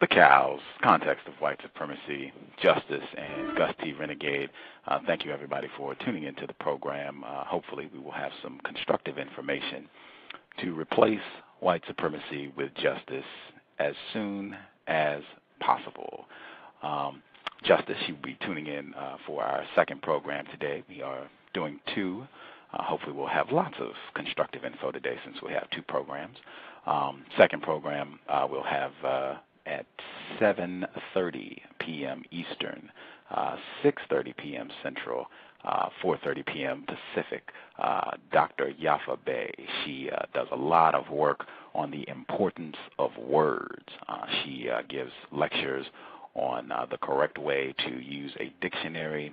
the cows, context of white supremacy, justice, and Gus T. Renegade. Thank you, everybody, for tuning into the program. Hopefully we will have some constructive information to replace white supremacy with justice as soon as possible. Justice, you'll be tuning in for our second program today. We are doing two. Hopefully we'll have lots of constructive info today since we have two programs. Second program we'll have at 7:30 p.m. Eastern, 6:30 p.m. Central, 4:30 p.m. Pacific. Dr. Yafa Bey, she does a lot of work on the importance of words. She gives lectures on the correct way to use a dictionary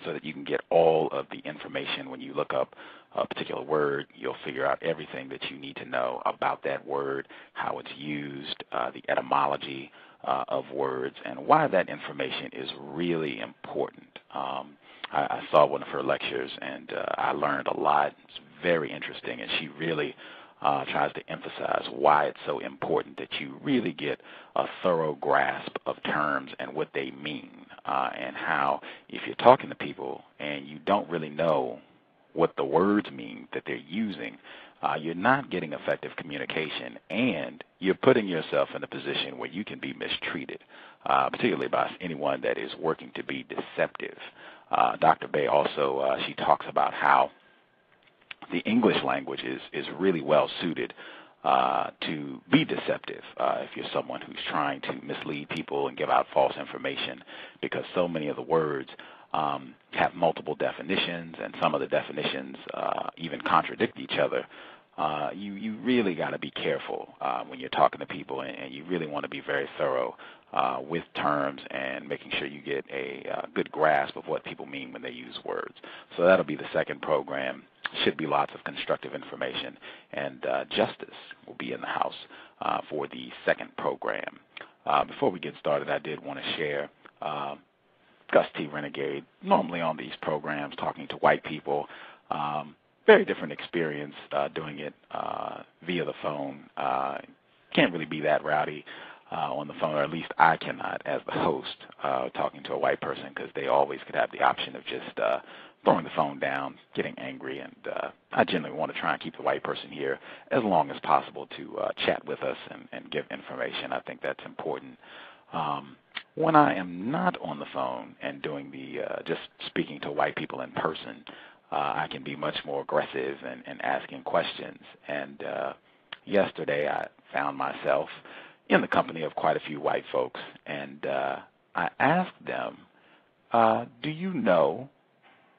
so that you can get all of the information. When you look up a particular word, you'll figure out everything that you need to know about that word, how it's used, the etymology of words, and why that information is really important. I saw one of her lectures, and I learned a lot. It's very interesting, and she really tries to emphasize why it's so important that you really get a thorough grasp of terms and what they mean, and how if you're talking to people and you don't really know what the words mean that they're using, you're not getting effective communication, and you're putting yourself in a position where you can be mistreated, particularly by anyone that is working to be deceptive. Dr. Bey also, she talks about how the English language is really well suited to be deceptive if you're someone who's trying to mislead people and give out false information, because so many of the words have multiple definitions, and some of the definitions even contradict each other. You really got to be careful when you're talking to people, and you really want to be very thorough with terms and making sure you get a good grasp of what people mean when they use words. So that'll be the second program. Should be lots of constructive information, and justice will be in the house for the second program. Before we get started, I did want to share Gus T. Renegade, normally on these programs talking to white people. Very different experience doing it via the phone. Can't really be that rowdy on the phone, or at least I cannot as the host talking to a white person, because they always could have the option of just throwing the phone down, getting angry, and I generally want to try and keep the white person here as long as possible to chat with us and give information. I think that's important. When I am not on the phone and doing the just speaking to white people in person, I can be much more aggressive and asking questions. And yesterday I found myself in the company of quite a few white folks, and I asked them, do you know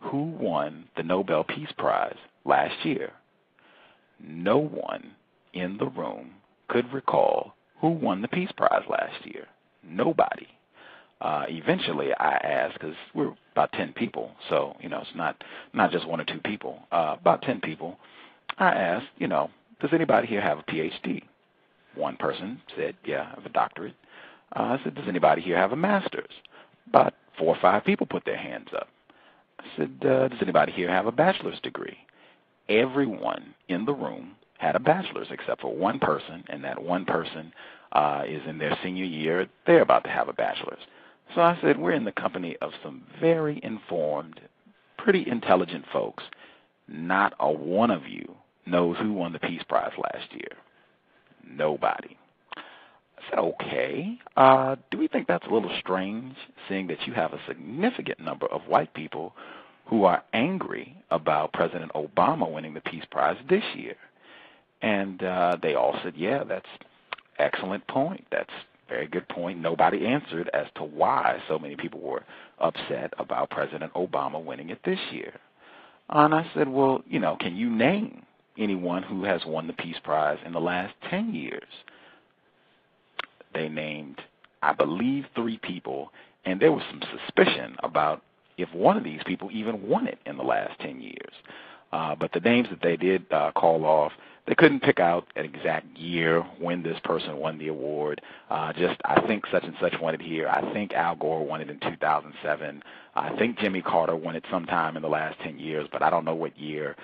who won the Nobel Peace Prize last year? No one in the room could recall who won the Peace Prize last year. Nobody. Eventually I asked, because we're about 10 people, so it's not just one or two people, about 10 people. I asked, does anybody here have a PhD? One person said, yeah, I have a doctorate. I said, does anybody here have a master's? About 4 or 5 people put their hands up. I said, does anybody here have a bachelor's degree? Everyone in the room had a bachelor's except for one person, and that one person is in their senior year. They're about to have a bachelor's. So I said, we're in the company of some very informed, pretty intelligent folks. Not a one of you knows who won the Peace Prize last year. Nobody. I said, okay, do we think that's a little strange, seeing that you have a significant number of white people who are angry about President Obama winning the Peace Prize this year? And they all said, yeah, that's excellent point. That's a very good point. Nobody answered as to why so many people were upset about President Obama winning it this year. And I said, well, can you name anyone who has won the Peace Prize in the last 10 years? They named, I believe, 3 people, and there was some suspicion about if one of these people even won it in the last 10 years. But the names that they did call off, they couldn't pick out an exact year when this person won the award. Just, I think such and such won it here. I think Al Gore won it in 2007. I think Jimmy Carter won it sometime in the last 10 years, but I don't know what year.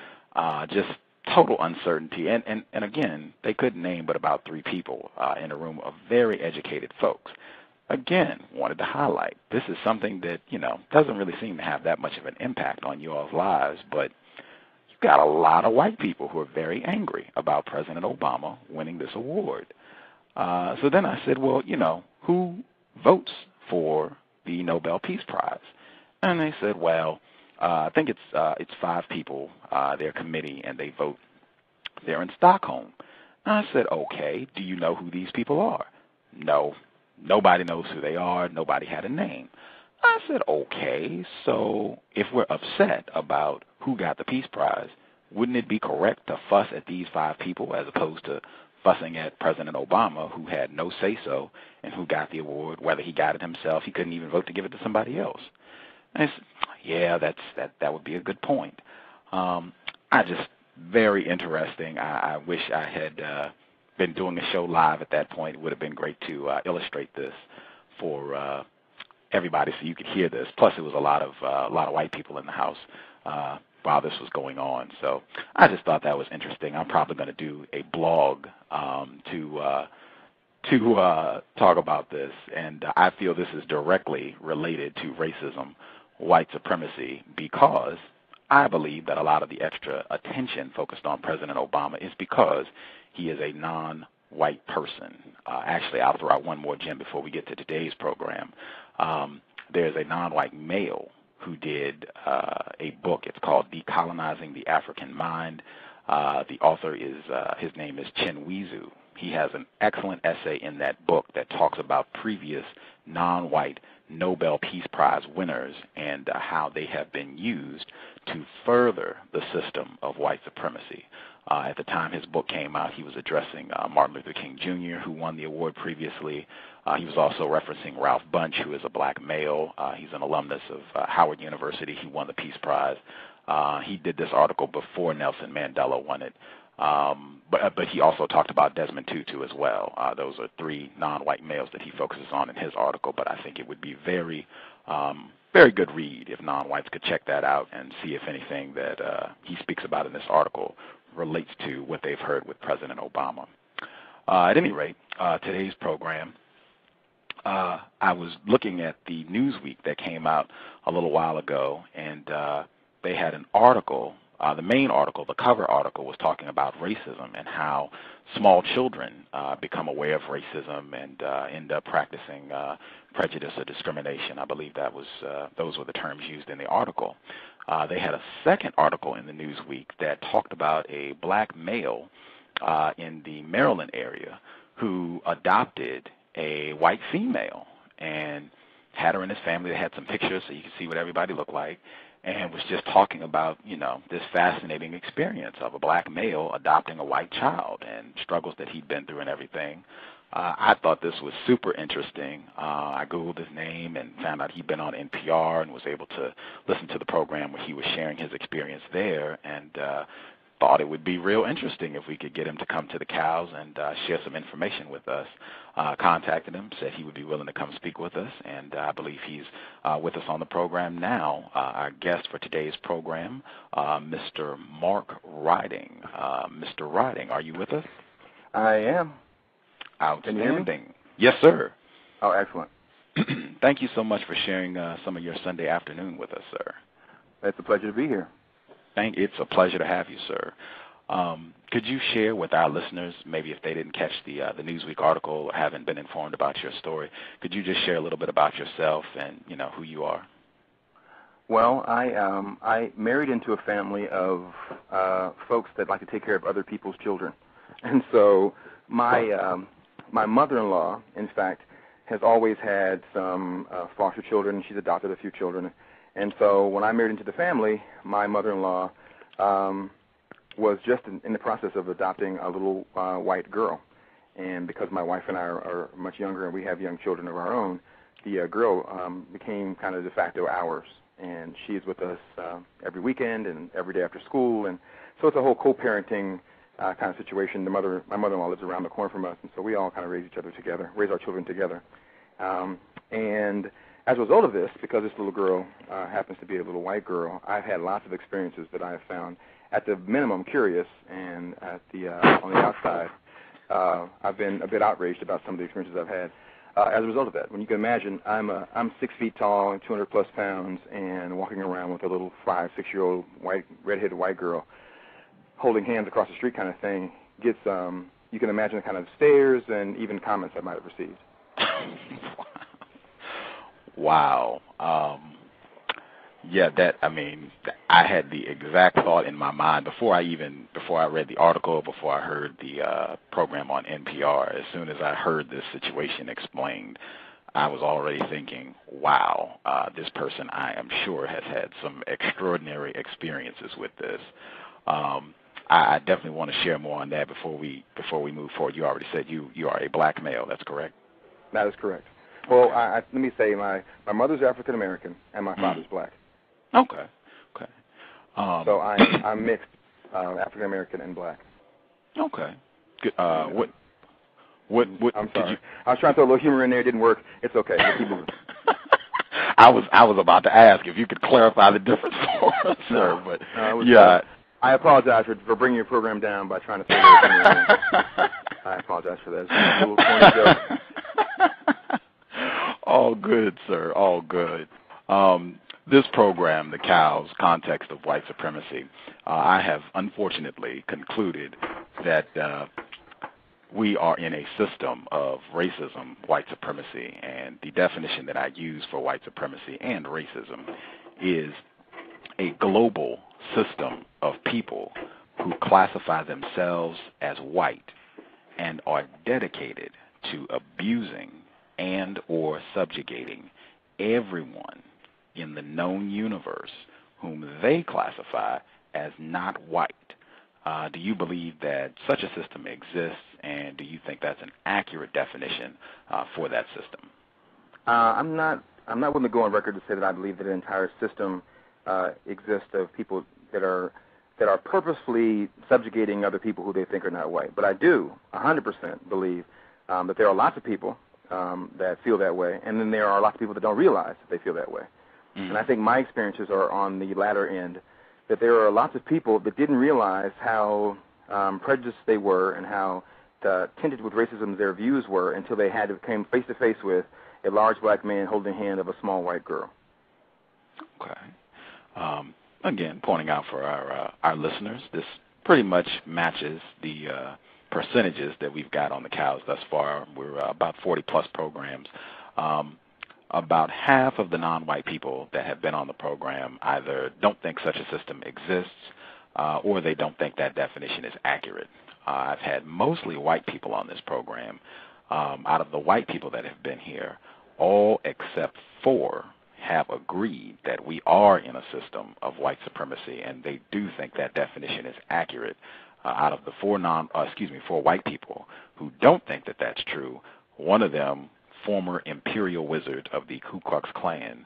Just total uncertainty. And again, they couldn't name but about 3 people in a room of very educated folks. Again, wanted to highlight, this is something that, doesn't really seem to have that much of an impact on you all's lives, but you've got a lot of white people who are very angry about President Obama winning this award. So then I said, well, who votes for the Nobel Peace Prize? And they said, well, I think it's 5 people, their committee, and they vote. They're in Stockholm. And I said, okay, do you know who these people are? No. Nobody knows who they are. Nobody had a name. I said, okay, so if we're upset about who got the Peace Prize, wouldn't it be correct to fuss at these 5 people as opposed to fussing at President Obama, who had no say-so and who got the award, whether he got it himself? He couldn't even vote to give it to somebody else. And I said, yeah, that would be a good point. Very interesting. I wish I had been doing a show live at that point. It would have been great to illustrate this for everybody so you could hear this. Plus, it was a lot of white people in the house while this was going on. So I just thought that was interesting. I'm probably going to do a blog to talk about this, and I feel this is directly related to racism, white supremacy, because I believe that a lot of the extra attention focused on President Obama is because he is a non-white person. Actually, I'll throw out one more gem before we get to today's program. There's a non-white male who did a book. It's called Decolonizing the African Mind. The author is, his name is Chinweezu. He has an excellent essay in that book that talks about previous non-white Nobel Peace Prize winners and how they have been used to further the system of white supremacy. At the time his book came out, he was addressing Martin Luther King Jr., who won the award previously. He was also referencing Ralph Bunche, who is a black male. He's an alumnus of Howard University. He won the Peace Prize. He did this article before Nelson Mandela won it. But he also talked about Desmond Tutu as well. Those are 3 non-white males that he focuses on in his article, but I think it would be very good read if non-whites could check that out and see if anything that he speaks about in this article relates to what they've heard with President Obama. At any rate, today's program, I was looking at the Newsweek that came out a little while ago, and they had an article. The main article, the cover article, was talking about racism and how small children become aware of racism and end up practicing prejudice or discrimination. I believe those were the terms used in the article. They had a second article in the Newsweek that talked about a black male in the Maryland area who adopted a white female and had her in his family. They had some pictures so you could see what everybody looked like, and was just talking about, this fascinating experience of a black male adopting a white child and struggles that he'd been through and everything. I thought this was super interesting. I Googled his name and found out he'd been on NPR and was able to listen to the program where he was sharing his experience there, and thought it would be real interesting if we could get him to come to the cows and share some information with us. Contacted him, said he would be willing to come speak with us, and I believe he's with us on the program now. Our guest for today's program, Mr. Mark Riding. Mr. Riding, are you with us? I am. Outstanding. Can you hear me? Yes, sir. Oh, excellent. Thank you so much for sharing some of your Sunday afternoon with us, sir. It's a pleasure to be here. It's a pleasure to have you, sir. Could you share with our listeners, maybe if they didn't catch the Newsweek article or haven't been informed about your story, could you just share a little bit about yourself and who you are? Well, I married into a family of folks that like to take care of other people's children, and so my mother-in-law, in fact, has always had some foster children. She's adopted a few children, and so when I married into the family, my mother-in-law was just in the process of adopting a little white girl. And because my wife and I are much younger and we have young children of our own, the girl became kind of de facto ours. And she's with us every weekend and every day after school. And so it's a whole co-parenting kind of situation. My mother-in-law lives around the corner from us, and so we all kind of raise our children together. And as a result of this, because this little girl happens to be a little white girl, I've had lots of experiences that I have found at the minimum, curious, and at the on the outside, I've been a bit outraged about some of the experiences I've had as a result of that. When you can imagine, I'm 6 feet tall and 200 plus pounds, and walking around with a little 5-6 year old redheaded white girl, holding hands across the street, kind of thing. Gets you can imagine the kind of stares and even comments I might have received. Wow. Yeah, I had the exact thought in my mind before I read the article, before I heard the program on NPR. As soon as I heard this situation explained, I was already thinking, wow, this person, I am sure, has had some extraordinary experiences with this. I definitely want to share more on that before we move forward. You already said you are a black male. That's correct? That is correct. Well, let me say my mother's African American and my father's black. Okay. So I'm mixed, African American and black. Okay. Good. What? I'm sorry. I was trying to throw a little humor in there. It didn't work. It's okay. We'll keep moving. I was about to ask if you could clarify the difference for us, sir. But yeah. I apologize for bringing your program down by trying to throw a little humor in there. I apologize for that. It's a little corny joke. All good, sir. All good. This program, The Cows, Context of White Supremacy, I have unfortunately concluded that we are in a system of racism, white supremacy, and the definition that I use for white supremacy and racism is a global system of people who classify themselves as white and are dedicated to abusing and or subjugating everyone in the known universe whom they classify as not white. Do you believe that such a system exists, and do you think that's an accurate definition for that system? I'm not willing to go on record to say that I believe that an entire system exists of people that are purposefully subjugating other people who they think are not white. But I do 100% believe that there are lots of people that feel that way, and then there are lots of people that don't realize that they feel that way. Mm-hmm. And I think my experiences are on the latter end, that there are lots of people that didn't realize how prejudiced they were and how tinted with racism their views were until they came face to face with a large black man holding the hand of a small white girl. Okay. Again, pointing out for our listeners, this pretty much matches the percentages that we've got on the Cows thus far. We're about 40-plus programs. About half of the non-white people that have been on the program either don't think such a system exists or they don't think that definition is accurate. I've had mostly white people on this program. Out of the white people that have been here, all except 4 have agreed that we are in a system of white supremacy, and they do think that definition is accurate. Out of the 4 white people who don't think that that's true, one of them, former imperial wizard of the Ku Klux Klan,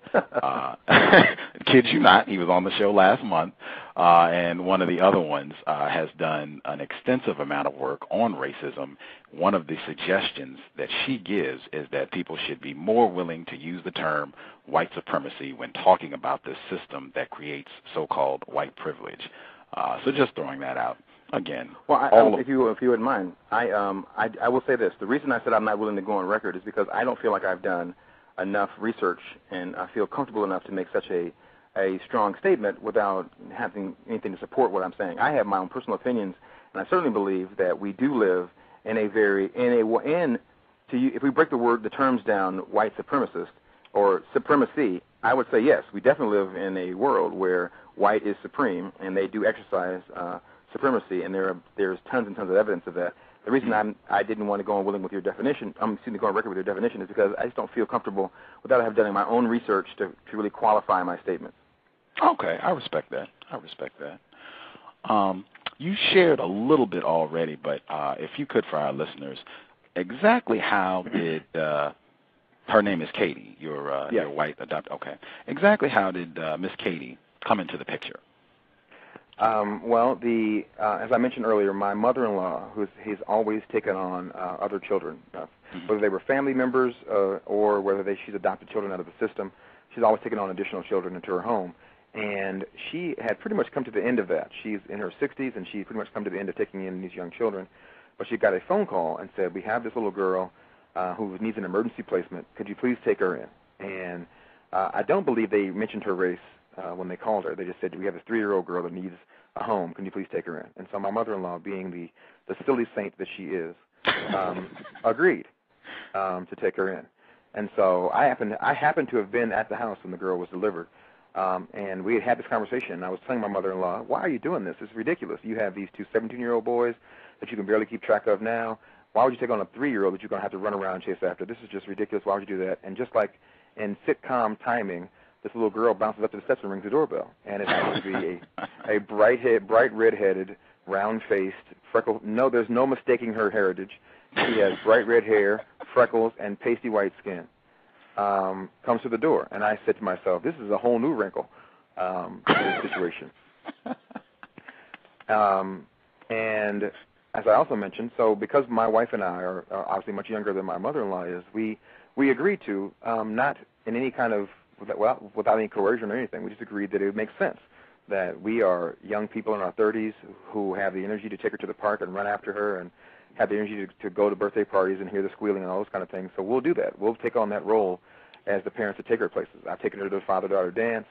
kid you not, he was on the show last month, and one of the other ones has done an extensive amount of work on racism. One of the suggestions that she gives is that people should be more willing to use the term white supremacy when talking about this system that creates so-called white privilege. So just throwing that out. Again, if you wouldn't mind, I will say this. The reason I said I'm not willing to go on record is because I don't feel like I've done enough research, and I feel comfortable enough to make such a strong statement without having anything to support what I'm saying. I have my own personal opinions, and I certainly believe that we do live if we break the terms down, white supremacist or supremacy, I would say yes, we definitely live in a world where white is supreme, and they do exercise supremacy, and there's tons and tons of evidence of that. The reason I didn't want to go on go on record with your definition is because I just don't feel comfortable without having done my own research to really qualify my statements. Okay, I respect that. You shared a little bit already, but if you could, for our listeners, exactly how did her name is Katie, your white adopted. Okay, exactly how did Miss Katie come into the picture? As I mentioned earlier, my mother-in-law, he's always taken on other children, whether they were family members or whether she's adopted children out of the system. She's always taken on additional children into her home. And she had pretty much come to the end of that. She's in her 60s, and she's pretty much come to the end of taking in these young children. But she got a phone call and said, we have this little girl who needs an emergency placement. Could you please take her in? And I don't believe they mentioned her race when they called her. They just said, we have this 3-year-old girl that needs a home. Can you please take her in? And so my mother-in-law, being the silly saint that she is, agreed to take her in. And so I happened to have been at the house when the girl was delivered. And we had this conversation, and I was telling my mother-in-law, why are you doing this? It's ridiculous. You have these 2 17-year-old boys that you can barely keep track of now. Why would you take on a 3-year-old that you're going to have to run around and chase after? This is just ridiculous. Why would you do that? And just like in sitcom timing, this little girl bounces up to the steps and rings the doorbell. And it happens to be a bright red-headed, round-faced, freckled. No, there's no mistaking her heritage. She has bright red hair, freckles, and pasty white skin. Comes to the door. And I said to myself, this is a whole new wrinkle to this situation. And as I also mentioned, so because my wife and I are obviously much younger than my mother-in-law is, we agreed to, not in any kind of, without any coercion or anything, we just agreed that it would make sense that we are young people in our 30s who have the energy to take her to the park and run after her and have the energy to go to birthday parties and hear the squealing and all those kind of things. So we'll do that. We'll take on that role as the parents to take her places. I've taken her to the father-daughter dance,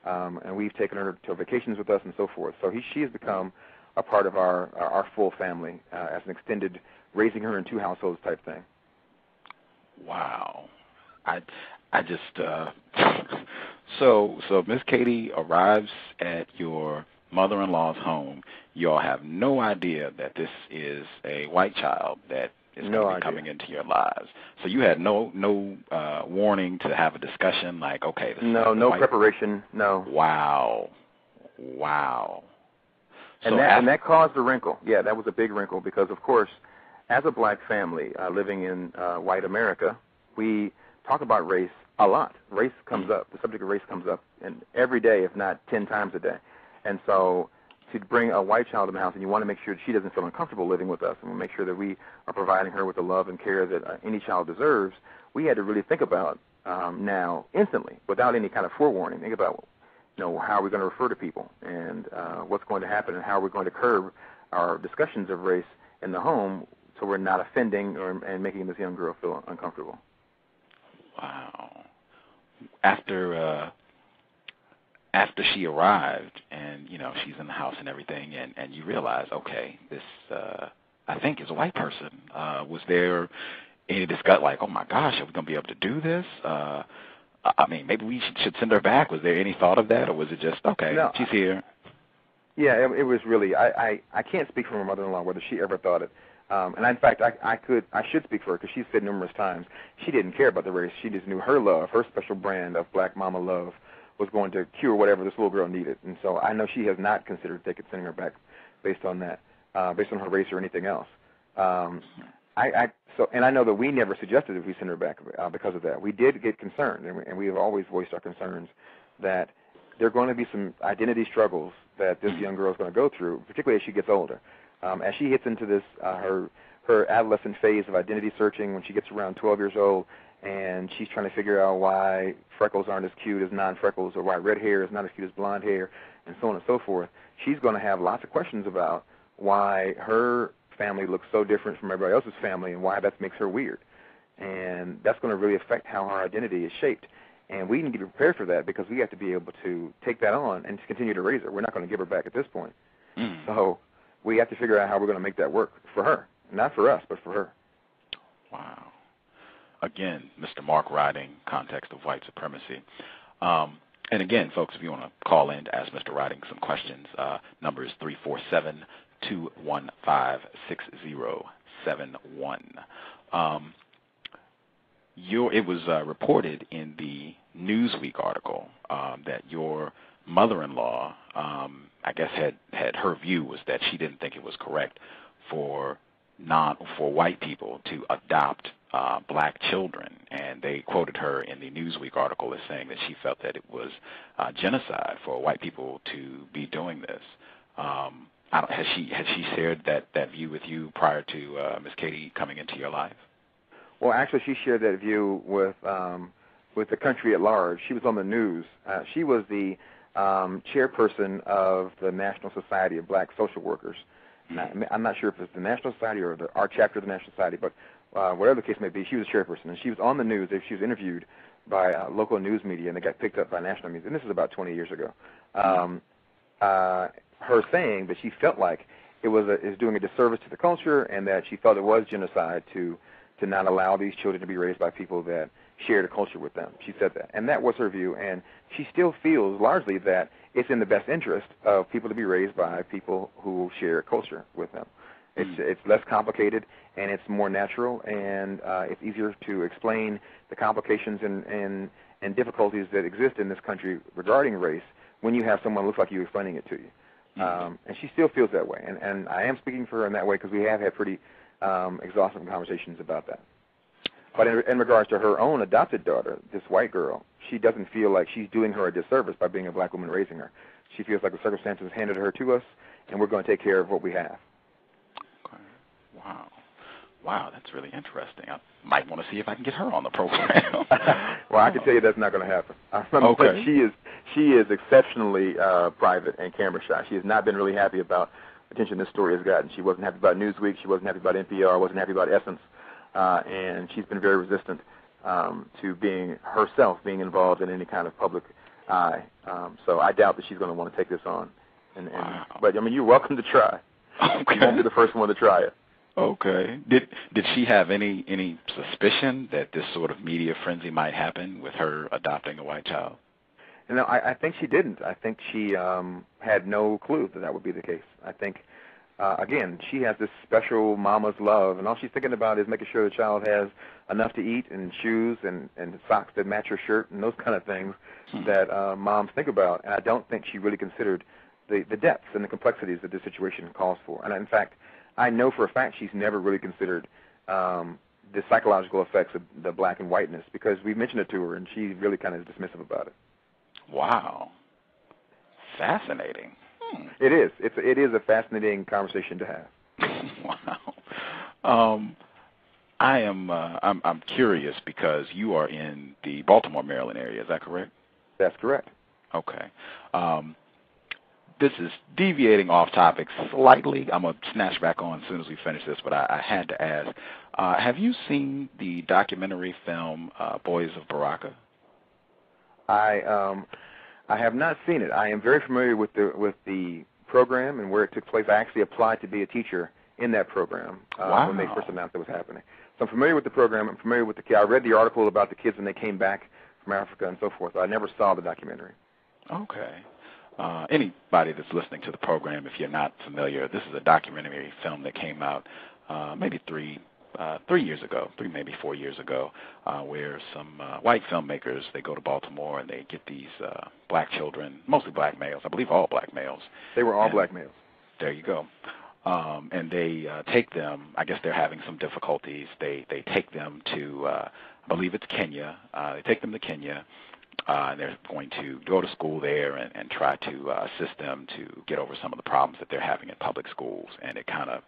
and we've taken her to vacations with us and so forth. So she has become a part of our full family as an extended raising her in 2 households type thing. Wow. I just so Miss Katie arrives at your mother-in-law's home. You all have no idea that this is a white child that is going to be coming into your lives. So you had no warning to have a discussion like, okay, this no preparation, no. Wow. And that caused a wrinkle. Yeah, that was a big wrinkle because, of course, as a black family living in white America, we talk about race a lot. Race comes up. The subject of race comes up every day, if not 10 times a day. And so to bring a white child in the house, and you want to make sure that she doesn't feel uncomfortable living with us, and we make sure that we are providing her with the love and care that any child deserves, we had to really think about now instantly, without any kind of forewarning, think about how are we going to refer to people and what's going to happen and how we're going to curb our discussions of race in the home so we're not offending and making this young girl feel uncomfortable. Wow. After she arrived and, she's in the house and everything and you realize, okay, this, I think is a white person. Was there any discussion like, oh, my gosh, are we going to be able to do this? I mean, maybe we should send her back. Was there any thought of that, or was it just, okay, no, she's here? Yeah, it was really, I can't speak for my mother-in-law whether she ever thought it. And in fact, I should speak for her because she's said numerous times she didn't care about the race. She just knew her love, her special brand of black mama love was going to cure whatever this little girl needed. And so I know she has not considered sending her back based on that, based on her race or anything else. And I know that we never suggested that we send her back because of that. We did get concerned, and we have always voiced our concerns that there are going to be some identity struggles that this young girl is going to go through, particularly as she gets older. As she hits into this, her adolescent phase of identity searching when she gets around 12 years old, and she's trying to figure out why freckles aren't as cute as non-freckles or why red hair is not as cute as blonde hair, and so on and so forth, she's going to have lots of questions about why her family looks so different from everybody else's family and why that makes her weird. And that's going to really affect how her identity is shaped. And we need to be prepared for that because we have to be able to take that on and to continue to raise her. We're not going to give her back at this point. So we have to figure out how we're going to make that work for her. Not for us, but for her. Wow. Again, Mr. Mark Riding, Context of White Supremacy. And again, folks, if you want to call in to ask Mr. Riding some questions, number is 347-215-6071. It was reported in the Newsweek article that your mother-in-law, I guess, had her view was that she didn't think it was correct for white people to adopt black children, and they quoted her in the Newsweek article as saying that she felt that it was genocide for white people to be doing this. Has she shared that view with you prior to Miss Katie coming into your life? Well, actually, she shared that view with the country at large. She was on the news. She was the chairperson of the National Society of Black Social Workers. I'm not sure if it's the National Society or our chapter of the National Society, but whatever the case may be, she was a chairperson, and she was on the news. She was interviewed by local news media, and they got picked up by national media. And this is about 20 years ago. Her saying that she felt like it was doing a disservice to the culture, and that she felt it was genocide to not allow these children to be raised by people that shared a culture with them. She said that, and that was her view. And she still feels largely that it's in the best interest of people to be raised by people who share a culture with them. It's less complicated, and it's more natural, and it's easier to explain the complications and difficulties that exist in this country regarding race when you have someone who looks like you explaining it to you. And she still feels that way, and I am speaking for her in that way because we have had pretty exhaustive conversations about that. But in regards to her own adopted daughter, this white girl, she doesn't feel like she's doing her a disservice by being a black woman raising her. She feels like the circumstances handed her to us, and we're going to take care of what we have. Okay. Wow, that's really interesting. I might want to see if I can get her on the program. Well, I can tell you that's not going to happen. Okay. She is exceptionally private and camera shy. She has not been really happy about the attention this story has gotten. She wasn't happy about Newsweek. She wasn't happy about NPR. Wasn't happy about Essence. And she's been very resistant to being involved in any kind of public eye. So I doubt that she's going to want to take this on. Wow. But I mean, you're welcome to try. Okay. You won't be the first one to try it. Okay. Did she have any suspicion that this sort of media frenzy might happen with her adopting a white child? No, I think she didn't. I think she had no clue that would be the case. I think, again, she has this special mama's love, and all she's thinking about is making sure the child has enough to eat and shoes and socks that match her shirt and those kind of things that moms think about. And I don't think she really considered the depths and the complexities that this situation calls for. And in fact, I know for a fact she's never really considered the psychological effects of the black and whiteness, because we mentioned it to her, and she really kind of is dismissive about it. Wow. Fascinating. It is. It is a fascinating conversation to have. Wow. I'm curious because you are in the Baltimore, Maryland area. Is that correct? That's correct. Okay. This is deviating off topic slightly. I'm going to snatch back on as soon as we finish this, but I had to ask, have you seen the documentary film Boys of Baraka? I have not seen it. I am very familiar with the program and where it took place. I actually applied to be a teacher in that program when they first announced it was happening. So I'm familiar with the program. I'm familiar with I read the article about the kids when they came back from Africa and so forth. But I never saw the documentary. Okay. Anybody that's listening to the program, if you're not familiar, this is a documentary film that came out maybe 3 years ago, maybe 4 years ago, where some white filmmakers, they go to Baltimore and they get these black children, mostly black males, I believe all black males. They were all black males. There you go. And they take them, I guess they're having some difficulties, they take them to, I believe it's Kenya, they take them to Kenya, and they're going to go to school there and try to assist them to get over some of the problems that they're having in public schools. And it kind of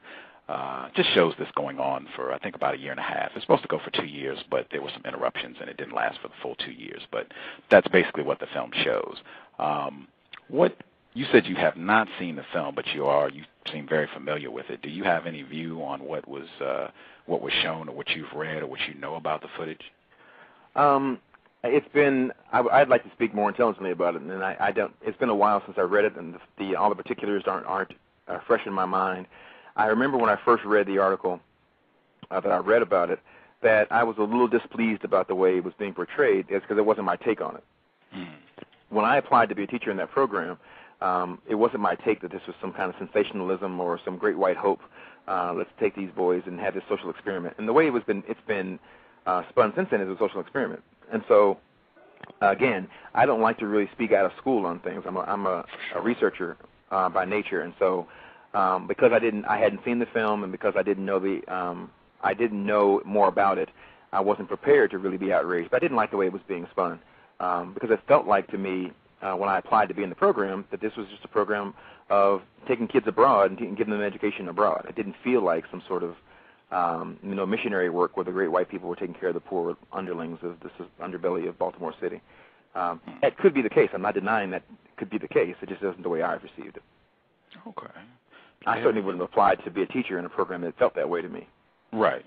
just shows this going on for, I think, about a year and a half. It's supposed to go for 2 years, but there were some interruptions, and it didn't last for the full 2 years. But that's basically what the film shows. You said you have not seen the film, but you seem very familiar with it. Do you have any view on what was shown, or what you've read, or what you know about the footage? It's been. I'd like to speak more intelligently about it, and I don't. It's been a while since I read it, and all the particulars aren't fresh in my mind. I remember when I first read the article that I read about it, that I was a little displeased about the way it was being portrayed. It's because it wasn't my take on it. When I applied to be a teacher in that program, it wasn't my take that this was some kind of sensationalism or some great white hope. Let's take these boys and have this social experiment. And the way it's been spun since then is a social experiment. And so, again, I don't like to really speak out of school on things. I'm a researcher by nature, and so because I hadn't seen the film, and because I didn't know more about it, I wasn't prepared to really be outraged. But I didn't like the way it was being spun because it felt like to me when I applied to be in the program that this was just a program of taking kids abroad and giving them an education abroad. It didn't feel like some sort of missionary work where the great white people were taking care of the poor underlings of this underbelly of Baltimore City. That could be the case. I'm not denying that could be the case. It just isn't the way I've received it. Okay. I certainly wouldn't have applied to be a teacher in a program that felt that way to me. Right.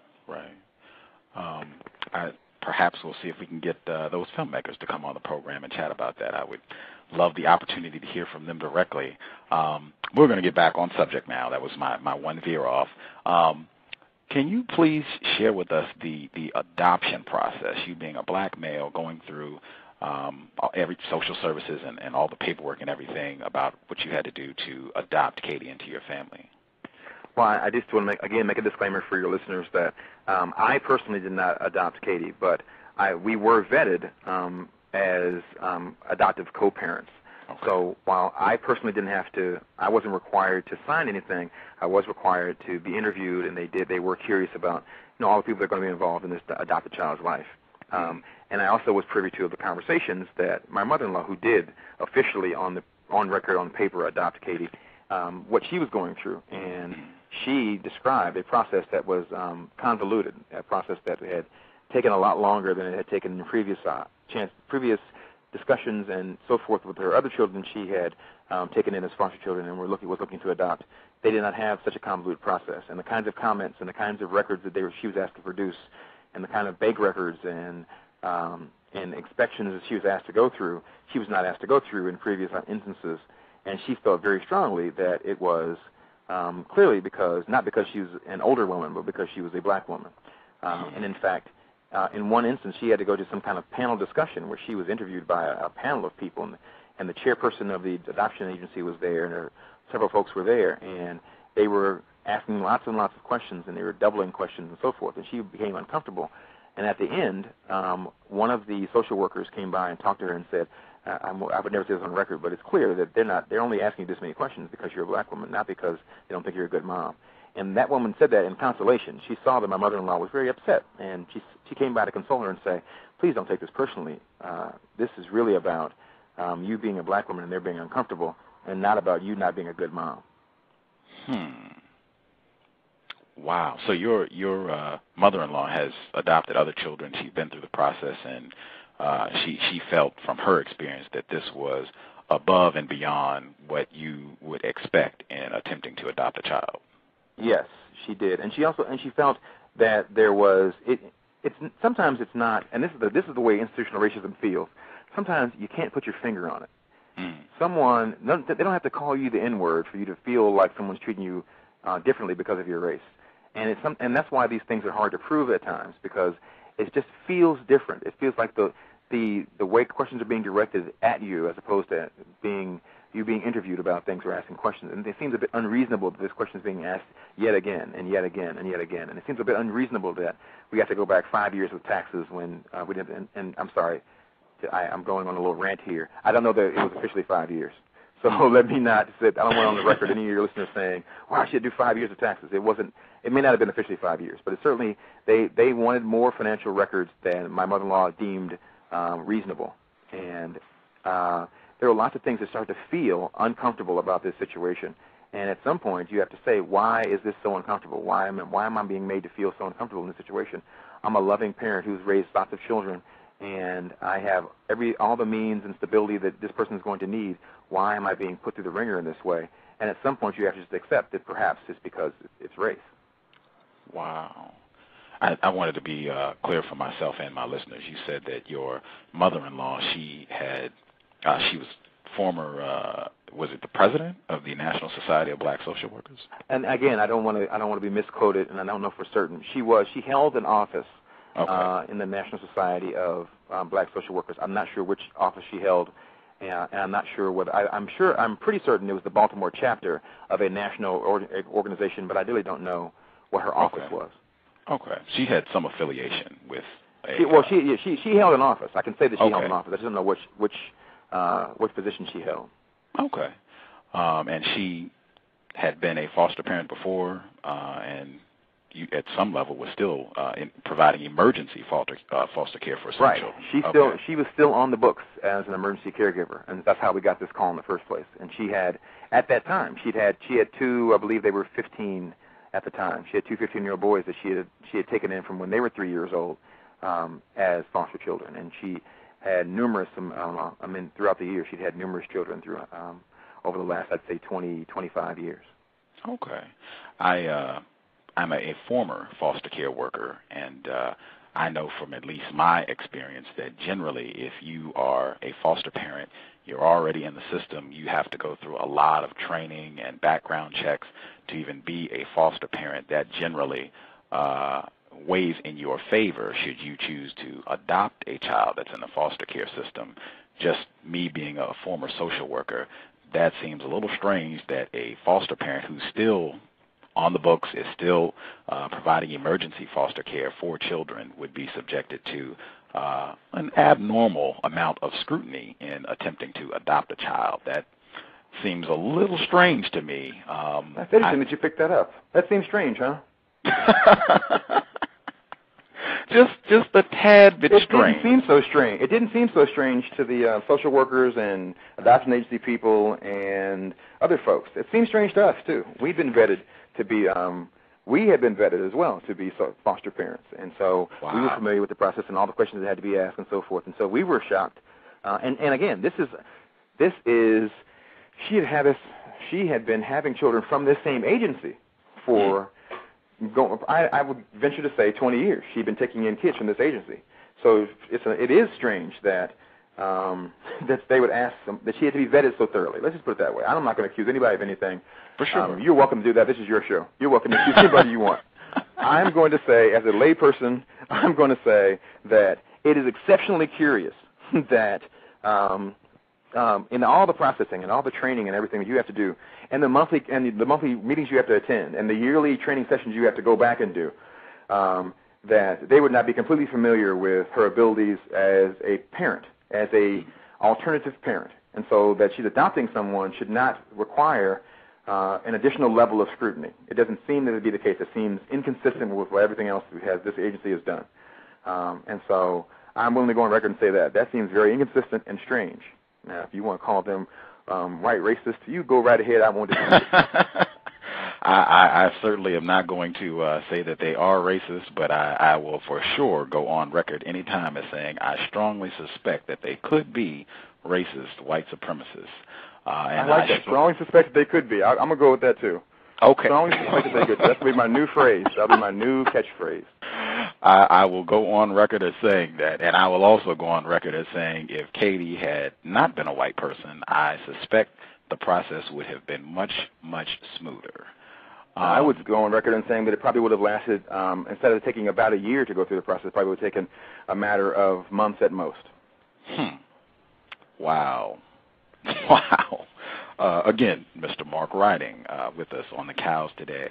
Perhaps we'll see if we can get those filmmakers to come on the program and chat about that. I would love the opportunity to hear from them directly. We're going to get back on subject now. That was my one veer off. Can you please share with us the adoption process, you being a black male going through every social services and all the paperwork and everything about what you had to do to adopt Katie into your family? Well, I just want to make a disclaimer for your listeners that I personally did not adopt Katie, but we were vetted as adoptive co-parents. Okay. So while I personally I wasn't required to sign anything, I was required to be interviewed, and they were curious about all the people that are going to be involved in this adopted child's life. And I also was privy to the conversations that my mother-in-law, who did officially on record on paper adopt Katie, what she was going through, and she described a process that was convoluted, a process that had taken a lot longer than it had taken in previous discussions and so forth with her other children she had taken in as foster children and was looking to adopt. They did not have such a convoluted process, and the kinds of comments and the kinds of records that she was asked to produce, and the kind of bank records and inspections that she was asked to go through, she was not asked to go through in previous instances, and she felt very strongly that it was clearly not because she was an older woman, but because she was a black woman. And in fact, in one instance, she had to go to some kind of panel discussion where she was interviewed by a panel of people, and the chairperson of the adoption agency was there, and several folks were there, and they were asking lots and lots of questions, and they were doubling questions and so forth, and she became uncomfortable. And at the end, one of the social workers came by and talked to her and said, I would never say this on record, but it's clear that they're only asking you this many questions because you're a black woman, not because they don't think you're a good mom. And that woman said that in consolation. She saw that my mother-in-law was very upset, and she came by to console her and say, please don't take this personally. This is really about you being a black woman and they're being uncomfortable, and not about you not being a good mom. Wow. So your mother-in-law has adopted other children. She's been through the process, and she felt from her experience that this was above and beyond what you would expect in attempting to adopt a child. Yes, she did, and she felt that there was sometimes it's not, and this is the way institutional racism feels. Sometimes you can't put your finger on it. Someone, they don't have to call you the N-word for you to feel like someone's treating you differently because of your race, and that's why these things are hard to prove at times, because it just feels different. It feels like the way questions are being directed at you as opposed to being interviewed about things or asking questions. And it seems a bit unreasonable that this question is being asked yet again and yet again and yet again. And it seems a bit unreasonable that we have to go back 5 years with taxes when we didn't. And I'm sorry, I'm going on a little rant here. I don't know that it was officially 5 years. So let me not say, I don't want on the record any of your listeners saying, wow, I should do 5 years of taxes. It may not have been officially 5 years, but it certainly, they wanted more financial records than my mother-in-law deemed reasonable. And there are lots of things that start to feel uncomfortable about this situation. And at some point, you have to say, why is this so uncomfortable? Why am I being made to feel so uncomfortable in this situation? I'm a loving parent who's raised lots of children, and I have all the means and stability that this person is going to need. Why am I being put through the ringer in this way? And at some point, you have to just accept that perhaps it's because it's race. Wow. I wanted to be clear for myself and my listeners. You said that your mother-in-law, she was former, was it the president of the National Society of Black Social Workers? And again, I don't want to be misquoted, and I don't know for certain. She held an office in the National Society of Black Social Workers. I'm not sure which office she held, and I'm not sure what. I'm pretty certain it was the Baltimore chapter of a national organization, but I really don't know what her office was. Okay, she had some affiliation with. She held an office. I can say that she held an office. I just don't know which position she held. Okay, and she had been a foster parent before, and you, at some level, was still providing emergency foster care for some children. She was still on the books as an emergency caregiver, and that's how we got this call in the first place. And she had, at that time, she had two, I believe they were 15 at the time. She had two 15-year-old boys that she had taken in from when they were 3 years old as foster children, and had numerous, throughout the years, she'd had numerous children through over the last, I'd say, 20, 25 years. Okay. I'm a former foster care worker, and I know from at least my experience that generally if you are a foster parent, you're already in the system. You have to go through a lot of training and background checks to even be a foster parent. That generally weighs in your favor should you choose to adopt a child that's in the foster care system. Just me being a former social worker, that seems a little strange that a foster parent who's still on the books, is still providing emergency foster care for children, would be subjected to an abnormal amount of scrutiny in attempting to adopt a child. That seems a little strange to me. That's interesting that you picked that up. That seems strange, huh? just a tad bit strange. It didn't seem so strange. It didn't seem so strange to the social workers and adoption agency people and other folks. It seems strange to us, too. We've been vetted to be, we had been vetted as well to be foster parents. And so we were familiar with the process and all the questions that had to be asked and so forth. And so we were shocked. And again, this is, she had been having children from this same agency for, I would venture to say 20 years. She'd been taking in kids from this agency. So it is strange that that they would ask them, that she had to be vetted so thoroughly. Let's just put it that way. I'm not going to accuse anybody of anything. For sure. You're welcome to do that. This is your show. You're welcome to accuse anybody you want. I'm going to say, as a layperson, I'm going to say that it is exceptionally curious that in all the processing and all the training and everything that you have to do, and the monthly meetings you have to attend, and the yearly training sessions you have to go back and do, that they would not be completely familiar with her abilities as a parent, as a alternative parent, and so that she's adopting someone should not require an additional level of scrutiny. It doesn't seem that it would be the case. It seems inconsistent with what everything else this agency has done, and so I'm willing to go on record and say that seems very inconsistent and strange. Now, if you want to call them white racist, you go right ahead. I won't disagree. I certainly am not going to say that they are racist, but I will for sure go on record any time as saying I strongly suspect that they could be racist white supremacists. And I like that. Strongly suspect that they could be. I'm going to go with that, too. Okay. Strongly suspect that they could. That's going to be my new phrase. That'll be my new catchphrase. I will go on record as saying that, and I will also go on record as saying if Katie had not been a white person, I suspect the process would have been much, much smoother. I would go on record in saying that it probably would have lasted, instead of taking about a year to go through the process, it probably would have taken a matter of months at most. Wow. Wow. Again, Mr. Mark Riding with us on the Cows today.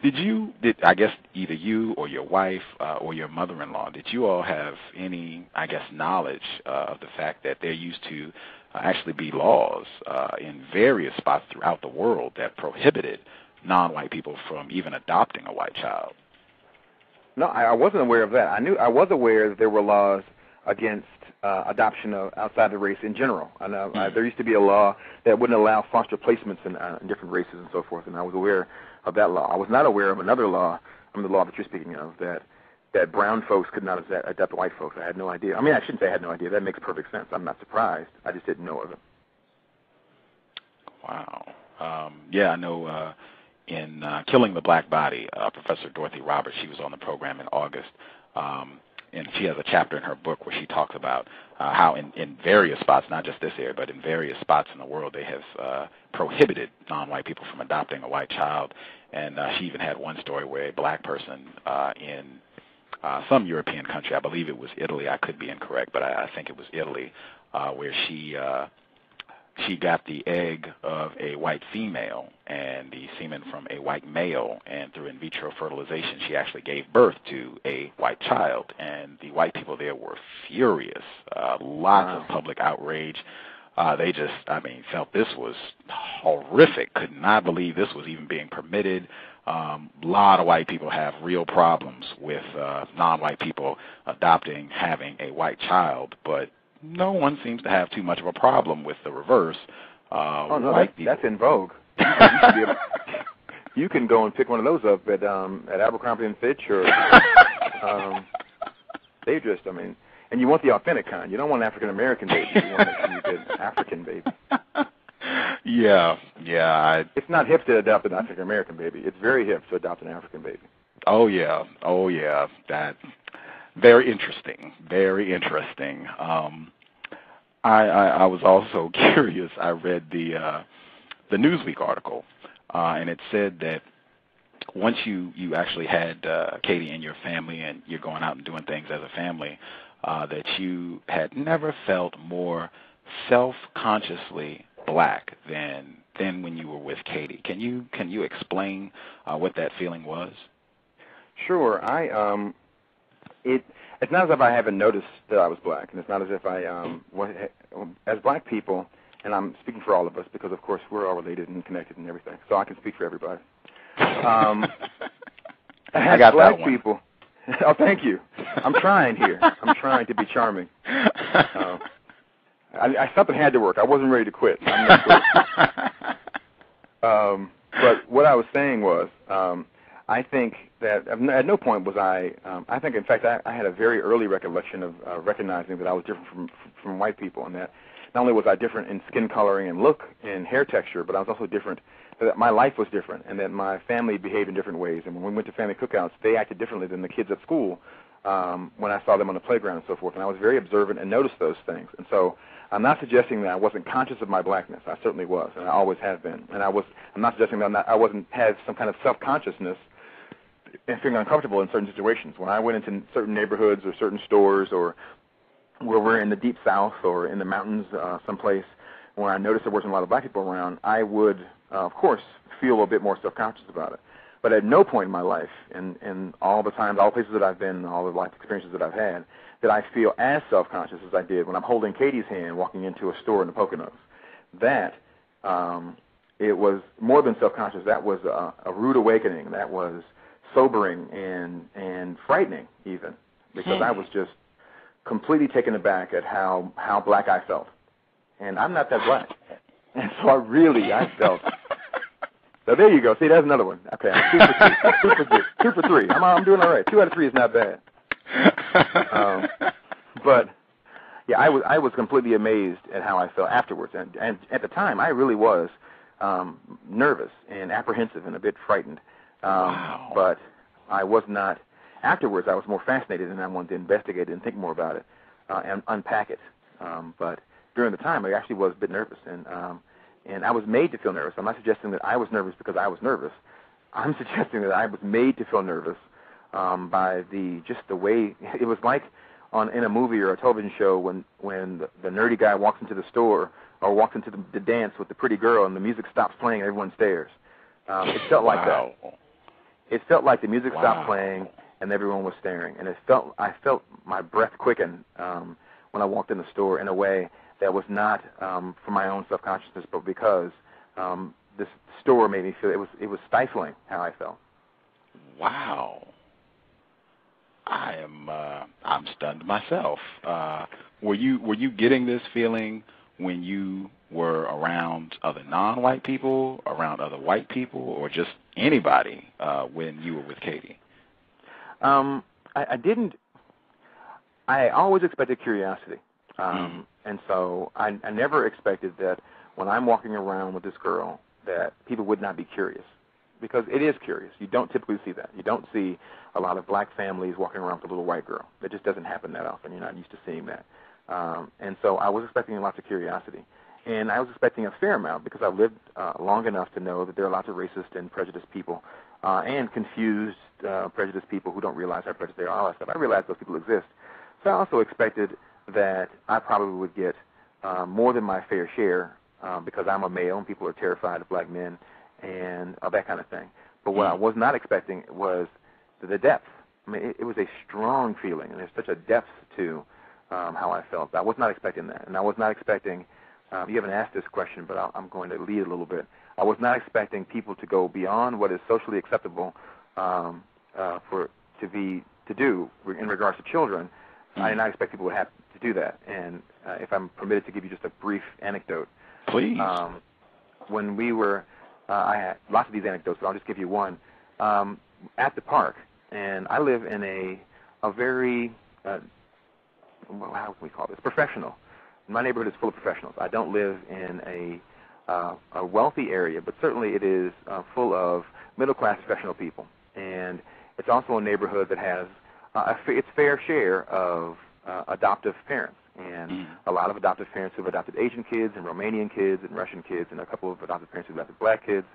Did I guess either you or your wife or your mother-in-law, did you all have any, I guess, knowledge of the fact that there used to actually be laws in various spots throughout the world that prohibited non-white people from even adopting a white child? No, I wasn't aware of that. I was aware that there were laws against adoption outside the race in general. I know there used to be a law that wouldn't allow foster placements in different races and so forth, and I was aware of that law. I was not aware of another law, the law that you're speaking of, that brown folks could not adopt white folks. I had no idea. I mean, I shouldn't say I had no idea. That makes perfect sense. I'm not surprised. I just didn't know of it. Wow. Yeah, I know in Killing the Black Body, Professor Dorothy Roberts, she was on the program in August, and she has a chapter in her book where she talks about how in various spots, not just this area, but in various spots in the world, they have prohibited non-white people from adopting a white child. And she even had one story where a black person in some European country, I believe it was Italy, I could be incorrect, but I think it was Italy, where she got the egg of a white female and the semen from a white male, and through in vitro fertilization, she actually gave birth to a white child. And the white people there were furious. Lots of public outrage. They just, felt this was horrific, could not believe this was even being permitted. A lot of white people have real problems with non-white people adopting, having a white child, but no one seems to have too much of a problem with the reverse. That's in vogue. You can go and pick one of those up at Abercrombie and Fitch, or they just, And you want the authentic kind. You don't want an African American baby. You want to get an African baby. Yeah. It's not hip to adopt an African American baby. It's very hip to adopt an African baby. Oh yeah. That very interesting. Very interesting. I was also curious. I read the Newsweek article, and it said that once you actually had Katie in your family and you're going out and doing things as a family, that you had never felt more self-consciously black than when you were with Katie. Can you explain what that feeling was? Sure. It's not as if I haven't noticed that I was black, and it's not as if as black people, and I'm speaking for all of us because, of course, we're all related and connected and everything, so I can speak for everybody. I got black that one. People. Oh, thank you. I'm trying here. I'm trying to be charming. Something had to work. I wasn't ready to quit. I'm not quit. But what I was saying was, I think that at no point was I think, in fact, I had a very early recollection of recognizing that I was different from white people, and that not only was I different in skin coloring and look and hair texture, but I was also different, that my life was different, and that my family behaved in different ways. And when we went to family cookouts, they acted differently than the kids at school when I saw them on the playground and so forth. And I was very observant and noticed those things. And so I'm not suggesting that I wasn't conscious of my blackness. I certainly was, and I always have been. And I'm not suggesting that I wasn't had some kind of self-consciousness and feeling uncomfortable in certain situations. When I went into certain neighborhoods or certain stores, or where we're in the deep south or in the mountains someplace, when I noticed there wasn't a lot of black people around, I would, of course, feel a bit more self-conscious about it. But at no point in my life, in all the times, all the places that I've been, all the life experiences that I've had, did I feel as self-conscious as I did when I'm holding Katie's hand walking into a store in the Poconos. That, it was more than self-conscious. That was a rude awakening. That was sobering and frightening even, because I was just completely taken aback at how black I felt. And I'm not that black. And so I felt. So there you go. See, that's another one. Okay, I'm 2 for 3. I'm doing all right. 2 out of 3 is not bad. But yeah, I was completely amazed at how I felt afterwards. And at the time, I really was nervous and apprehensive and a bit frightened. Wow. But I was not. Afterwards, I was more fascinated, and I wanted to investigate it and think more about it and unpack it. But during the time, I actually was a bit nervous, and I was made to feel nervous. I'm not suggesting that I was nervous because I was nervous. I'm suggesting that I was made to feel nervous by the way it was like in a movie or a television show when the nerdy guy walks into the store or walks into the dance with the pretty girl and the music stops playing and everyone stares. It felt like that. It felt like the music stopped playing and everyone was staring, and I felt my breath quicken when I walked in the store in a way that was not for my own self-consciousness, but because this store made me feel it was stifling how I felt. Wow. I'm stunned myself. Were you getting this feeling when you were around other non-white people, around other white people, or just anybody when you were with Katie? I didn't. I always expected curiosity, and so I never expected that when I'm walking around with this girl that people would not be curious, because it is curious. You don't typically see that. You don't see a lot of black families walking around with a little white girl. That just doesn't happen that often. You're not used to seeing that. And so I was expecting lots of curiosity. And I was expecting a fair amount because I've lived long enough to know that there are lots of racist and prejudiced people and confused prejudiced people who don't realize how prejudiced they are, all that stuff. I realized those people exist. So I also expected that I probably would get more than my fair share because I'm a male and people are terrified of black men and that kind of thing. But what I was not expecting was the depth. I mean, it was a strong feeling, and there's such a depth to how I felt. I was not expecting that, and I was not expecting. You haven't asked this question, but I'm going to lead a little bit. I was not expecting people to go beyond what is socially acceptable to do in regards to children. I did not expect people would have to do that. And if I'm permitted to give you just a brief anecdote, please. When we were, I had lots of these anecdotes, but I'll just give you one. At the park, and I live in a very well, how can we call this, professional. My neighborhood is full of professionals. I don't live in a wealthy area, but certainly it is full of middle-class professional people. And it's also a neighborhood that has its fair share of adoptive parents, and a lot of adoptive parents who've adopted Asian kids and Romanian kids and Russian kids, and a couple of adoptive parents who've adopted black kids.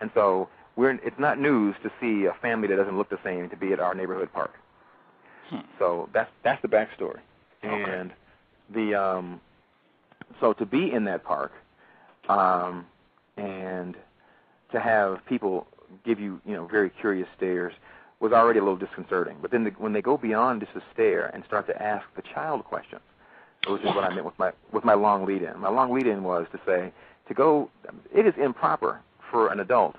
And so it's not news to see a family that doesn't look the same to be at our neighborhood park. So that's the backstory. Okay. And so to be in that park and to have people give you, very curious stares was already a little disconcerting. But then when they go beyond just a stare and start to ask the child questions, which is what I meant with my long lead-in. My long lead-in was to say, it is improper for an adult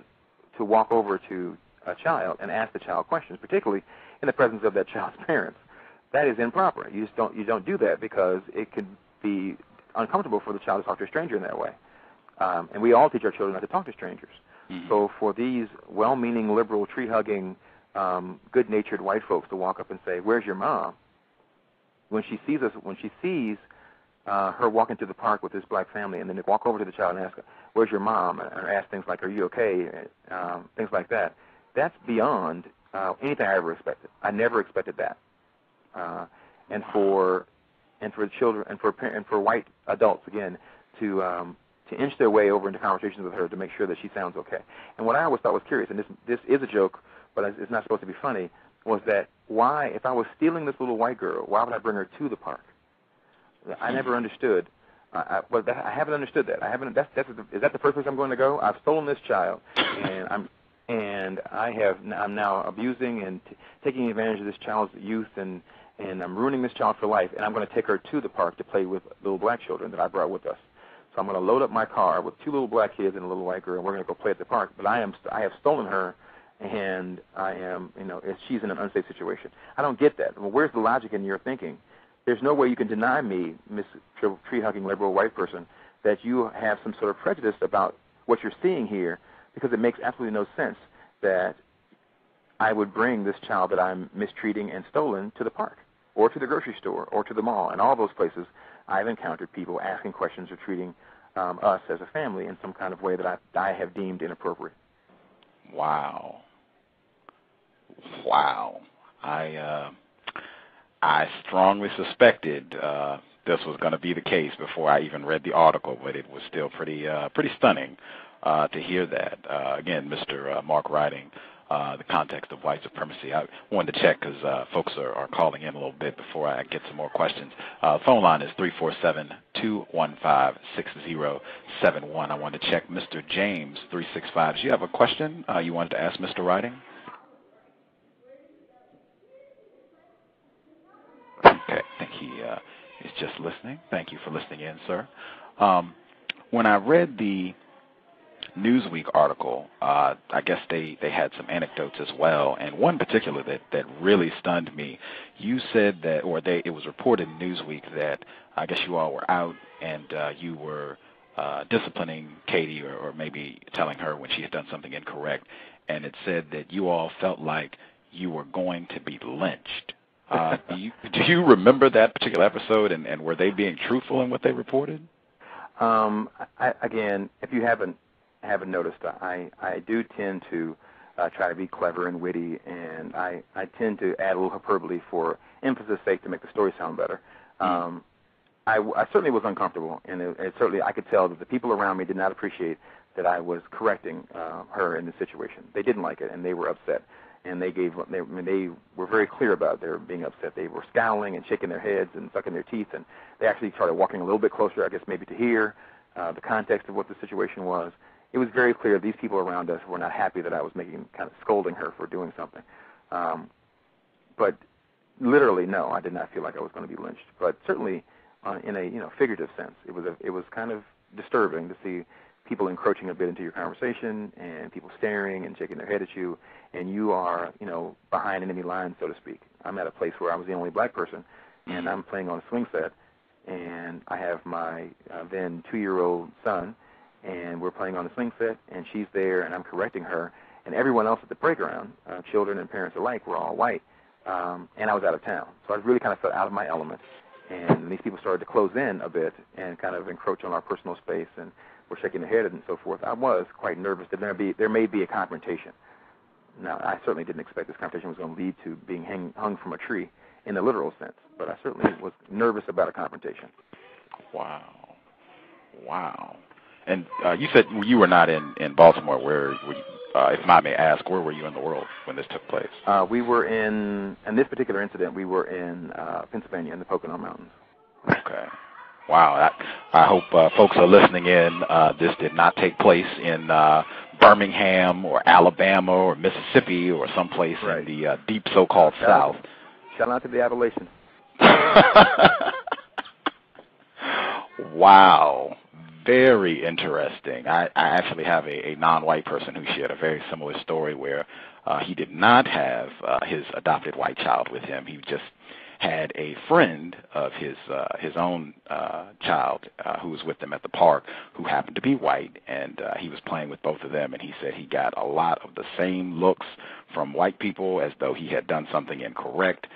to walk over to a child and ask the child questions, particularly in the presence of that child's parents. That is improper. You don't do that because it could be uncomfortable for the child to talk to a stranger in that way. And we all teach our children not to talk to strangers. So for these well-meaning, liberal, tree-hugging, good-natured white folks to walk up and say, "Where's your mom?" When she sees her walk into the park with this black family, and then they walk over to the child and ask, "Where's your mom?" or ask things like, "Are you okay?" Things like that. That's beyond anything I ever expected. I never expected that. And for children and for white adults again to inch their way over into conversations with her to make sure that she sounds okay. And what I always thought was curious, and this is a joke, but it's not supposed to be funny, was that why, if I was stealing this little white girl, why would I bring her to the park? I never understood. I haven't understood that. Is that the first place I'm going to go? I've stolen this child, and I'm now abusing and taking advantage of this child's youth, and I'm ruining this child for life, and I'm going to take her to the park to play with little black children that I brought with us. So I'm going to load up my car with 2 little black kids and a little white girl, and we're going to go play at the park. But I have stolen her, and I am, she's in an unsafe situation. I don't get that. Well, where's the logic in your thinking? There's no way you can deny me, Miss Tree-hugging liberal white person, that you have some sort of prejudice about what you're seeing here, because it makes absolutely no sense that I would bring this child that I'm mistreating and stolen to the park, or to the grocery store, or to the mall. And all those places, I've encountered people asking questions or treating us as a family in some kind of way that I have deemed inappropriate. Wow. I strongly suspected this was going to be the case before I even read the article, but it was still pretty stunning to hear that. Again, Mr. Mark Riding, the context of white supremacy. I wanted to check because folks are calling in a little bit before I get some more questions. Phone line is 347-215-6071. I wanted to check Mr. James, 365. Do you have a question you wanted to ask Mr. Riding? Okay, I think he is just listening. Thank you for listening in, sir. When I read the Newsweek article, I guess they had some anecdotes as well, and one particular that really stunned me. You said that, it was reported in Newsweek that I guess you all were out and you were disciplining Katie or maybe telling her when she had done something incorrect, and it said that you all felt like you were going to be lynched. Do you remember that particular episode, and were they being truthful in what they reported? Again, if you haven't noticed, I do tend to try to be clever and witty, and I tend to add a little hyperbole for emphasis' sake to make the story sound better. I certainly was uncomfortable, and it certainly I could tell that the people around me did not appreciate that I was correcting her in the situation. They didn't like it, and they were upset. And they were very clear about their being upset. They were scowling and shaking their heads and sucking their teeth, and they actually started walking a little bit closer, I guess maybe to hear the context of what the situation was. It was very clear these people around us were not happy that I was scolding her for doing something. But literally, no, I did not feel like I was going to be lynched. But certainly, in a figurative sense, it was kind of disturbing to see people encroaching a bit into your conversation and people staring and shaking their head at you, and you are, behind enemy lines, so to speak. I'm at a place where I was the only black person, and I'm playing on a swing set, and I have my then 2-year-old son, and we're playing on a swing set, and she's there, and I'm correcting her, and everyone else at the playground, children and parents alike, were all white, and I was out of town. So I really kind of felt out of my element, And these people started to close in a bit and kind of encroach on our personal space, and were shaking their head and so forth. I was quite nervous that there may be a confrontation. Now, I certainly didn't expect this confrontation was going to lead to being hung from a tree in the literal sense, but I certainly was nervous about a confrontation. Wow. And you said you were not in Baltimore. Where were you, if I may ask, where were you in the world when this took place? We were in this particular incident, we were in Pennsylvania in the Pocono Mountains. Okay. Wow. I hope folks are listening in. This did not take place in Birmingham or Alabama or Mississippi or someplace in the deep so-called South. Shout out to the Appalachians. Wow. Very interesting. I actually have a non-white person who shared a very similar story where he did not have his adopted white child with him. He just had a friend of his own child who was with them at the park who happened to be white, and he was playing with both of them, and he said he got a lot of the same looks from white people as though he had done something incorrect,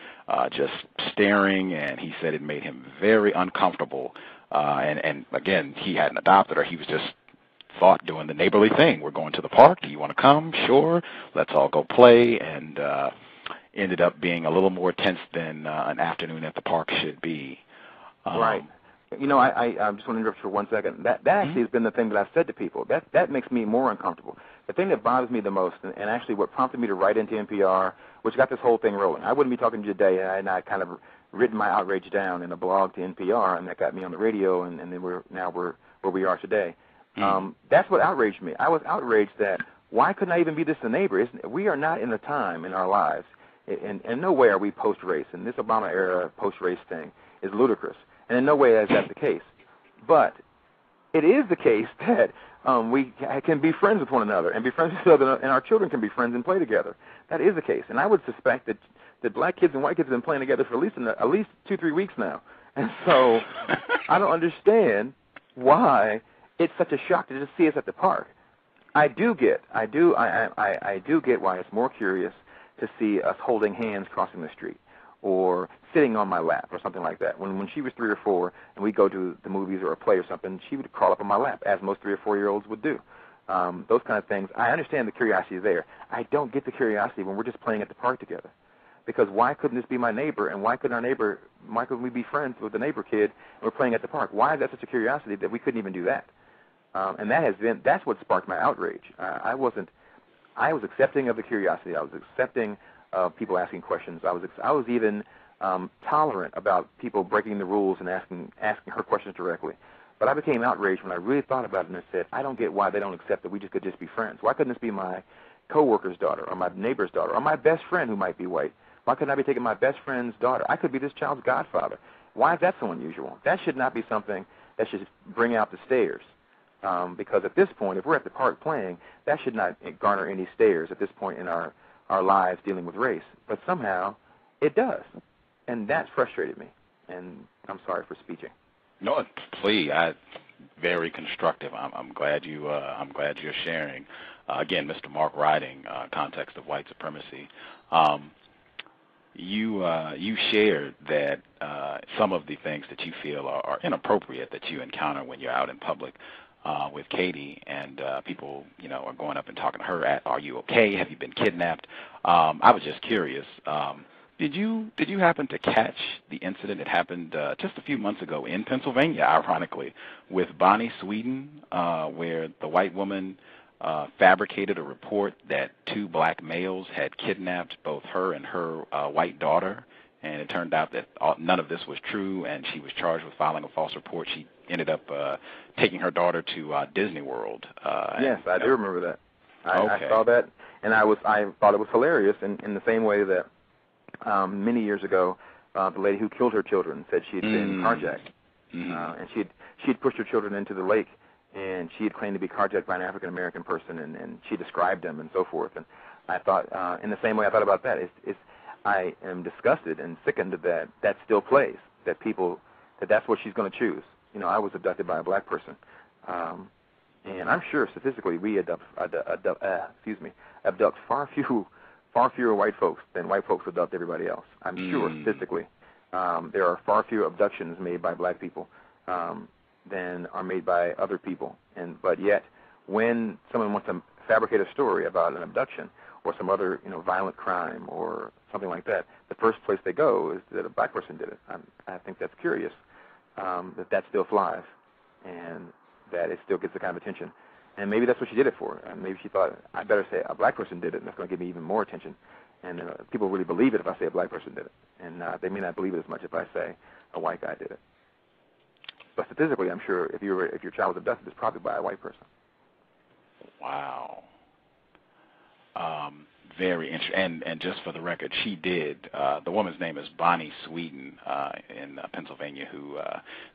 just staring, and he said it made him very uncomfortable. And again, he hadn't adopted her. He was just thought doing the neighborly thing. We're going to the park. Do you want to come? Sure. Let's all go play. And ended up being a little more tense than an afternoon at the park should be. Right. You know, I just want to interrupt for 1 second. That actually has been the thing that I've said to people. That makes me more uncomfortable. The thing that bothers me the most, and actually what prompted me to write into NPR, which got this whole thing rolling. I wouldn't be talking to you today, and I kind of written my outrage down in a blog to NPR, and that got me on the radio, and then we're where we are today. That's what outraged me. I was outraged that why couldn't I even be this a neighbor? We are not in a time in our lives, in no way are we post-race, and this Obama-era post-race thing is ludicrous, and in no way is that the case. But it is the case that we can be friends with one another and be friends with each other, and our children can be friends and play together. That is the case, and I would suspect that black kids and white kids have been playing together for at least 2-3 weeks now. And so I don't understand why it's such a shock to just see us at the park. I do get why it's more curious to see us holding hands crossing the street or sitting on my lap or something like that. When she was 3 or 4 and we'd go to the movies or a play or something, she would crawl up on my lap, as most 3 or 4-year-olds would do. Those kind of things. I understand the curiosity is there. I don't get the curiosity when we're just playing at the park together. Because why couldn't this be my neighbor, and why couldn't we be friends with the neighbor kid and we're playing at the park? Why is that such a curiosity that we couldn't even do that? And that's what sparked my outrage. I was accepting of the curiosity. I was accepting of people asking questions. I was even tolerant about people breaking the rules and asking her questions directly. But I became outraged when I really thought about it and I said, I don't get why they don't accept that we could just be friends. Why couldn't this be my coworker's daughter or my neighbor's daughter or my best friend who might be white? Why couldn't I be taking my best friend's daughter? I could be this child's godfather. Why is that so unusual? That should not be something that should bring out the stares. Because at this point, if we're at the park playing, that should not garner any stares at this point in our lives dealing with race. But somehow it does. And that's frustrated me. And I'm sorry for speeching. No, please. Very constructive. I'm glad you're sharing. Again, Mr. Mark Riding, Context of White Supremacy. You shared that some of the things that you feel are inappropriate that you encounter when you're out in public with Katie, and people, are going up and talking to her at, "Are you okay? Have you been kidnapped?" I was just curious. Did you happen to catch the incident that happened just a few months ago in Pennsylvania, ironically, with Bonnie Sweden, where the white woman fabricated a report that 2 black males had kidnapped both her and her white daughter, and it turned out that none of this was true, and she was charged with filing a false report. She ended up taking her daughter to Disney World. Yes, I do remember that. Okay. I saw that, and I thought it was hilarious in the same way that many years ago, the lady who killed her children said she had been carjacked, and she had pushed her children into the lake, and she had claimed to be carjacked by an African-American person, and she described them and so forth. And I thought, in the same way I thought about that, I am disgusted and sickened that still plays, that's what she's going to choose. I was abducted by a black person, and I'm sure statistically we abduct far fewer white folks than white folks abduct everybody else. I'm sure statistically. There are far fewer abductions made by black people than are made by other people. But yet, when someone wants to fabricate a story about an abduction or some other violent crime or something like that, the first place they go is that a black person did it. I think that's curious that still flies and that it still gets the kind of attention. And maybe that's what she did it for. And maybe she thought, I better say a black person did it, and that's going to give me even more attention. And people really believe it if I say a black person did it. And they may not believe it as much if I say a white guy did it. But statistically, I'm sure if your child was abducted, it's probably by a white person. Wow. Very interesting. And just for the record, she did. The woman's name is Bonnie Sweden in Pennsylvania, who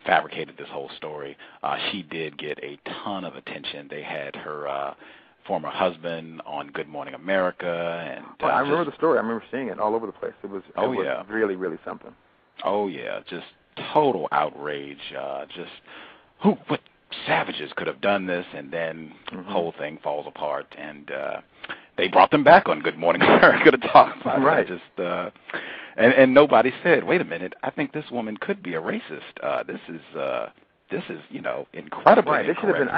fabricated this whole story. She did get a ton of attention. They had her former husband on Good Morning America, and I remember the story. I remember seeing it all over the place. It was really, really something. Oh yeah, just total outrage. What savages could have done this, and then the whole thing falls apart, and they brought them back on Good Morning America to talk about it. And nobody said, wait a minute, I think this woman could be a racist. This is incredibly right. This should have been.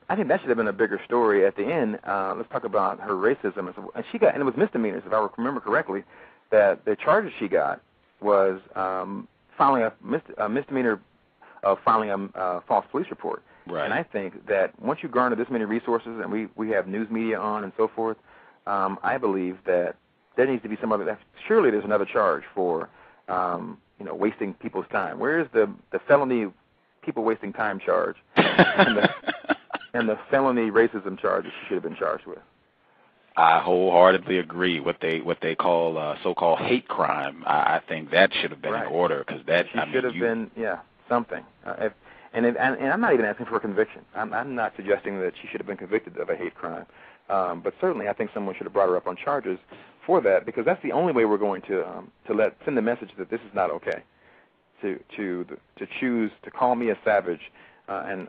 I think that should have been a bigger story at the end. Let's talk about her racism. And it was misdemeanors, if I remember correctly, that the charges she got was filing a misdemeanor of filing a false police report. Right. And I think that once you garner this many resources, and we have news media on and so forth, I believe that there needs to be some other. Surely there's another charge for wasting people's time. Where is the felony people wasting time charge and the felony racism charge that she should have been charged with? I wholeheartedly agree. What they call so-called hate crime. I think that should have been in order, because that should have been something. And I'm not even asking for a conviction. I'm not suggesting that she should have been convicted of a hate crime. But certainly I think someone should have brought her up on charges for that, because that's the only way we're going to send the message that this is not okay. To choose to call me a savage and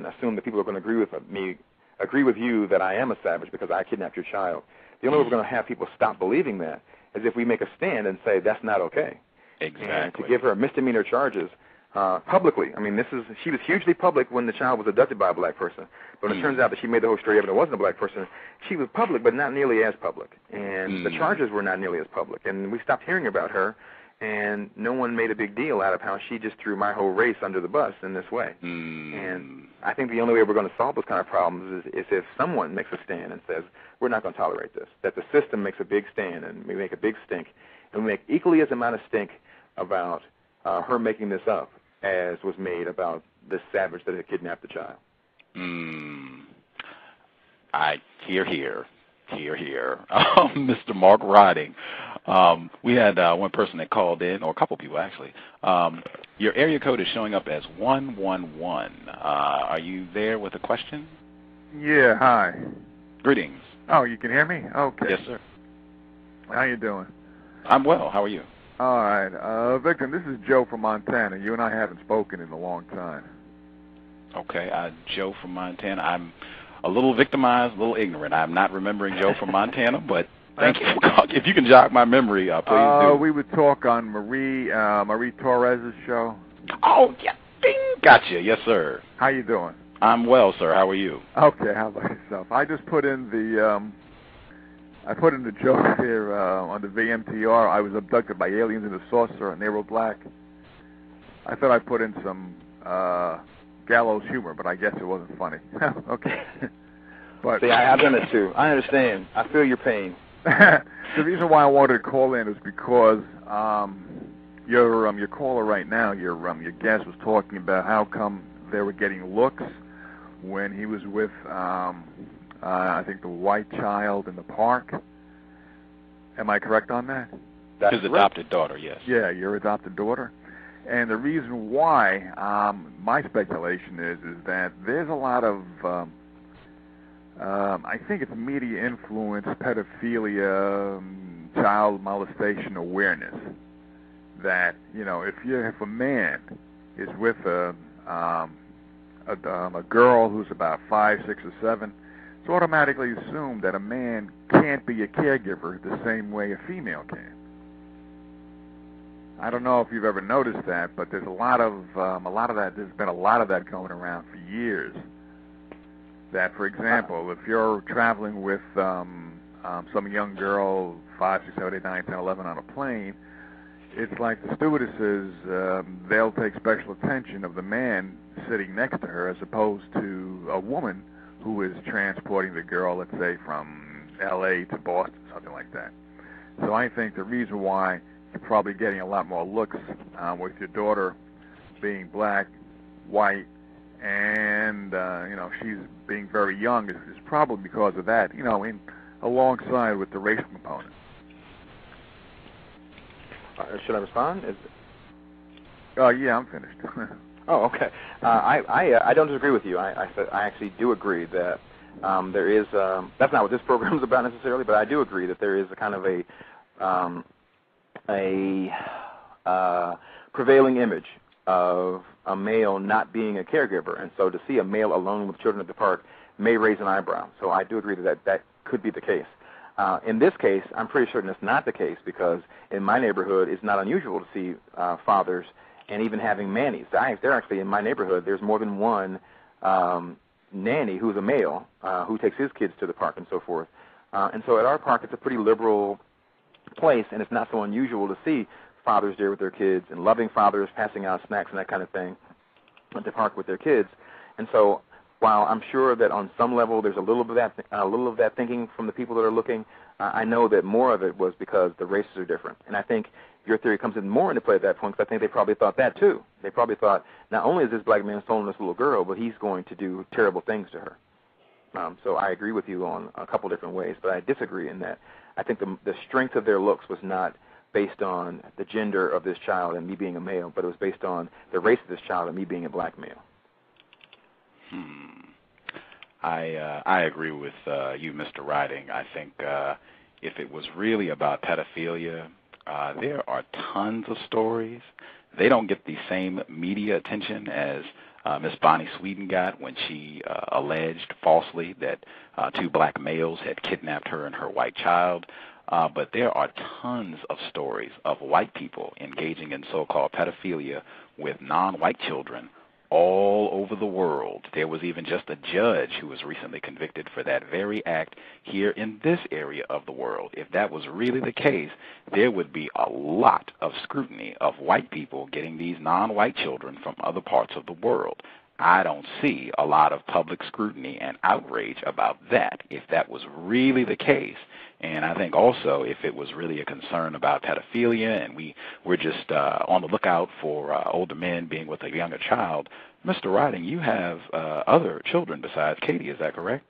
assume that people are going to agree with you that I am a savage because I kidnapped your child. The only way we're going to have people stop believing that is if we make a stand and say that's not okay. Exactly. And to give her misdemeanor charges publicly. I mean, she was hugely public when the child was abducted by a black person. But when it turns out that she made the whole story up and it wasn't a black person, she was public, but not nearly as public. And the charges were not nearly as public. And we stopped hearing about her, and no one made a big deal out of how she just threw my whole race under the bus in this way. And I think the only way we're going to solve those kind of problems is if someone makes a stand and says, we're not going to tolerate this, that the system makes a big stand and we make a big stink, and we make equally as amount of stink about her making this up as was made about this savage that had kidnapped the child. I hear. Mr. Mark Riding. We had one person that called in, or a couple people actually. Your area code is showing up as 111. Are you there with a question? Yeah, hi. Greetings. Oh, you can hear me? Okay. Yes, sir. How you doing? I'm well. How are you? All right. Victim, this is Joe from Montana. You and I haven't spoken in a long time. Okay. Joe from Montana. I'm a little victimized, a little ignorant. I'm not remembering Joe from Montana, but thank you for calling. If you can jog my memory, please do. We would talk on Marie Torres' show. Oh, yeah. Ding. Gotcha. Yes, sir. How you doing? I'm well, sir. How are you? Okay. How about yourself? I just put in the joke here on the VMTR. I was abducted by aliens in a saucer, and they were black. I thought I put in some gallows humor, but I guess it wasn't funny. Okay. But see, I've done it too. I understand. I feel your pain. The reason why I wanted to call in is because your caller right now, your guest was talking about how come they were getting looks when he was with I think the white child in the park. Am I correct on that? That's his adopted daughter, yes. Yeah, your adopted daughter. And the reason why, my speculation is that there's a lot of, I think it's media influence, pedophilia, child molestation awareness. That, if a man is with a girl who's about 5, 6, or 7, it's automatically assumed that a man can't be a caregiver the same way a female can. I don't know if you've ever noticed that, but there's a lot of that. There's been a lot of that going around for years. That, for example, if you're traveling with some young girl, 5, 6, 7, 8, 9, 10, 11 on a plane, it's like the stewardesses, they'll take special attention of the man sitting next to her as opposed to a woman who is transporting the girl, let's say, from L.A. to Boston, something like that. So I think the reason why you're probably getting a lot more looks with your daughter being black, white, and she's being very young is probably because of that. Alongside with the racial component. Should I respond? Yeah, I'm finished. Oh, okay. I don't disagree with you. I actually do agree that there is. That's not what this program is about necessarily, but I do agree that there is a kind of a prevailing image of a male not being a caregiver, and so to see a male alone with children at the park may raise an eyebrow. So I do agree that could be the case. In this case, I'm pretty certain it's not the case because in my neighborhood, it's not unusual to see fathers and even having nannies. They're actually in my neighborhood. There's more than one nanny who's a male who takes his kids to the park and so forth. And so at our park, it's a pretty liberal place, and it's not so unusual to see fathers there with their kids and loving fathers passing out snacks and that kind of thing at the park with their kids. And so while I'm sure that on some level there's a little of that thinking from the people that are looking, I know that more of it was because the races are different. And I think your theory comes in more into play at that point because I think they probably thought that too. They probably thought not only is this black man stolen this little girl, but he's going to do terrible things to her. So I agree with you on a couple different ways, but I disagree in that I think the strength of their looks was not based on the gender of this child and me being a male, but it was based on the race of this child and me being a black male. I agree with you, Mr. Riding. I think if it was really about pedophilia, there are tons of stories. They don't get the same media attention as Miss Bonnie Sweden got when she alleged falsely that 2 black males had kidnapped her and her white child. But there are tons of stories of white people engaging in so-called pedophilia with non-white children all over the world. There was even just a judge who was recently convicted for that very act here in this area of the world. If that was really the case, there would be a lot of scrutiny of white people getting these non-white children from other parts of the world. I don't see a lot of public scrutiny and outrage about that if that was really the case. And I think also if it was really a concern about pedophilia and we're just on the lookout for older men being with a younger child, Mr. Riding, you have other children besides Katie, is that correct?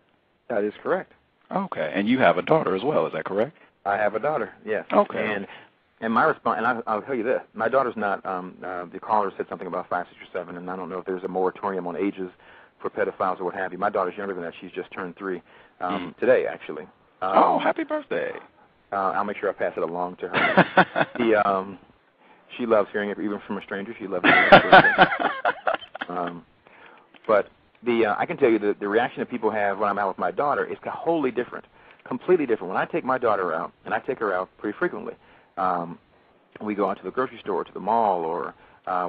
That is correct. Okay, and you have a daughter as well, is that correct? I have a daughter, yes. Okay. And my response, and I'll tell you this, my daughter's not, the caller said something about 5, 6, or 7, and I don't know if there's a moratorium on ages for pedophiles or what have you. My daughter's younger than that. She's just turned 3 today, actually. Happy birthday. I'll make sure I pass it along to her. She loves hearing it, even from a stranger. She loves hearing it. But I can tell you the reaction that people have when I'm out with my daughter is wholly different, completely different. When I take my daughter out, and I take her out pretty frequently, we go out to the grocery store, to the mall, or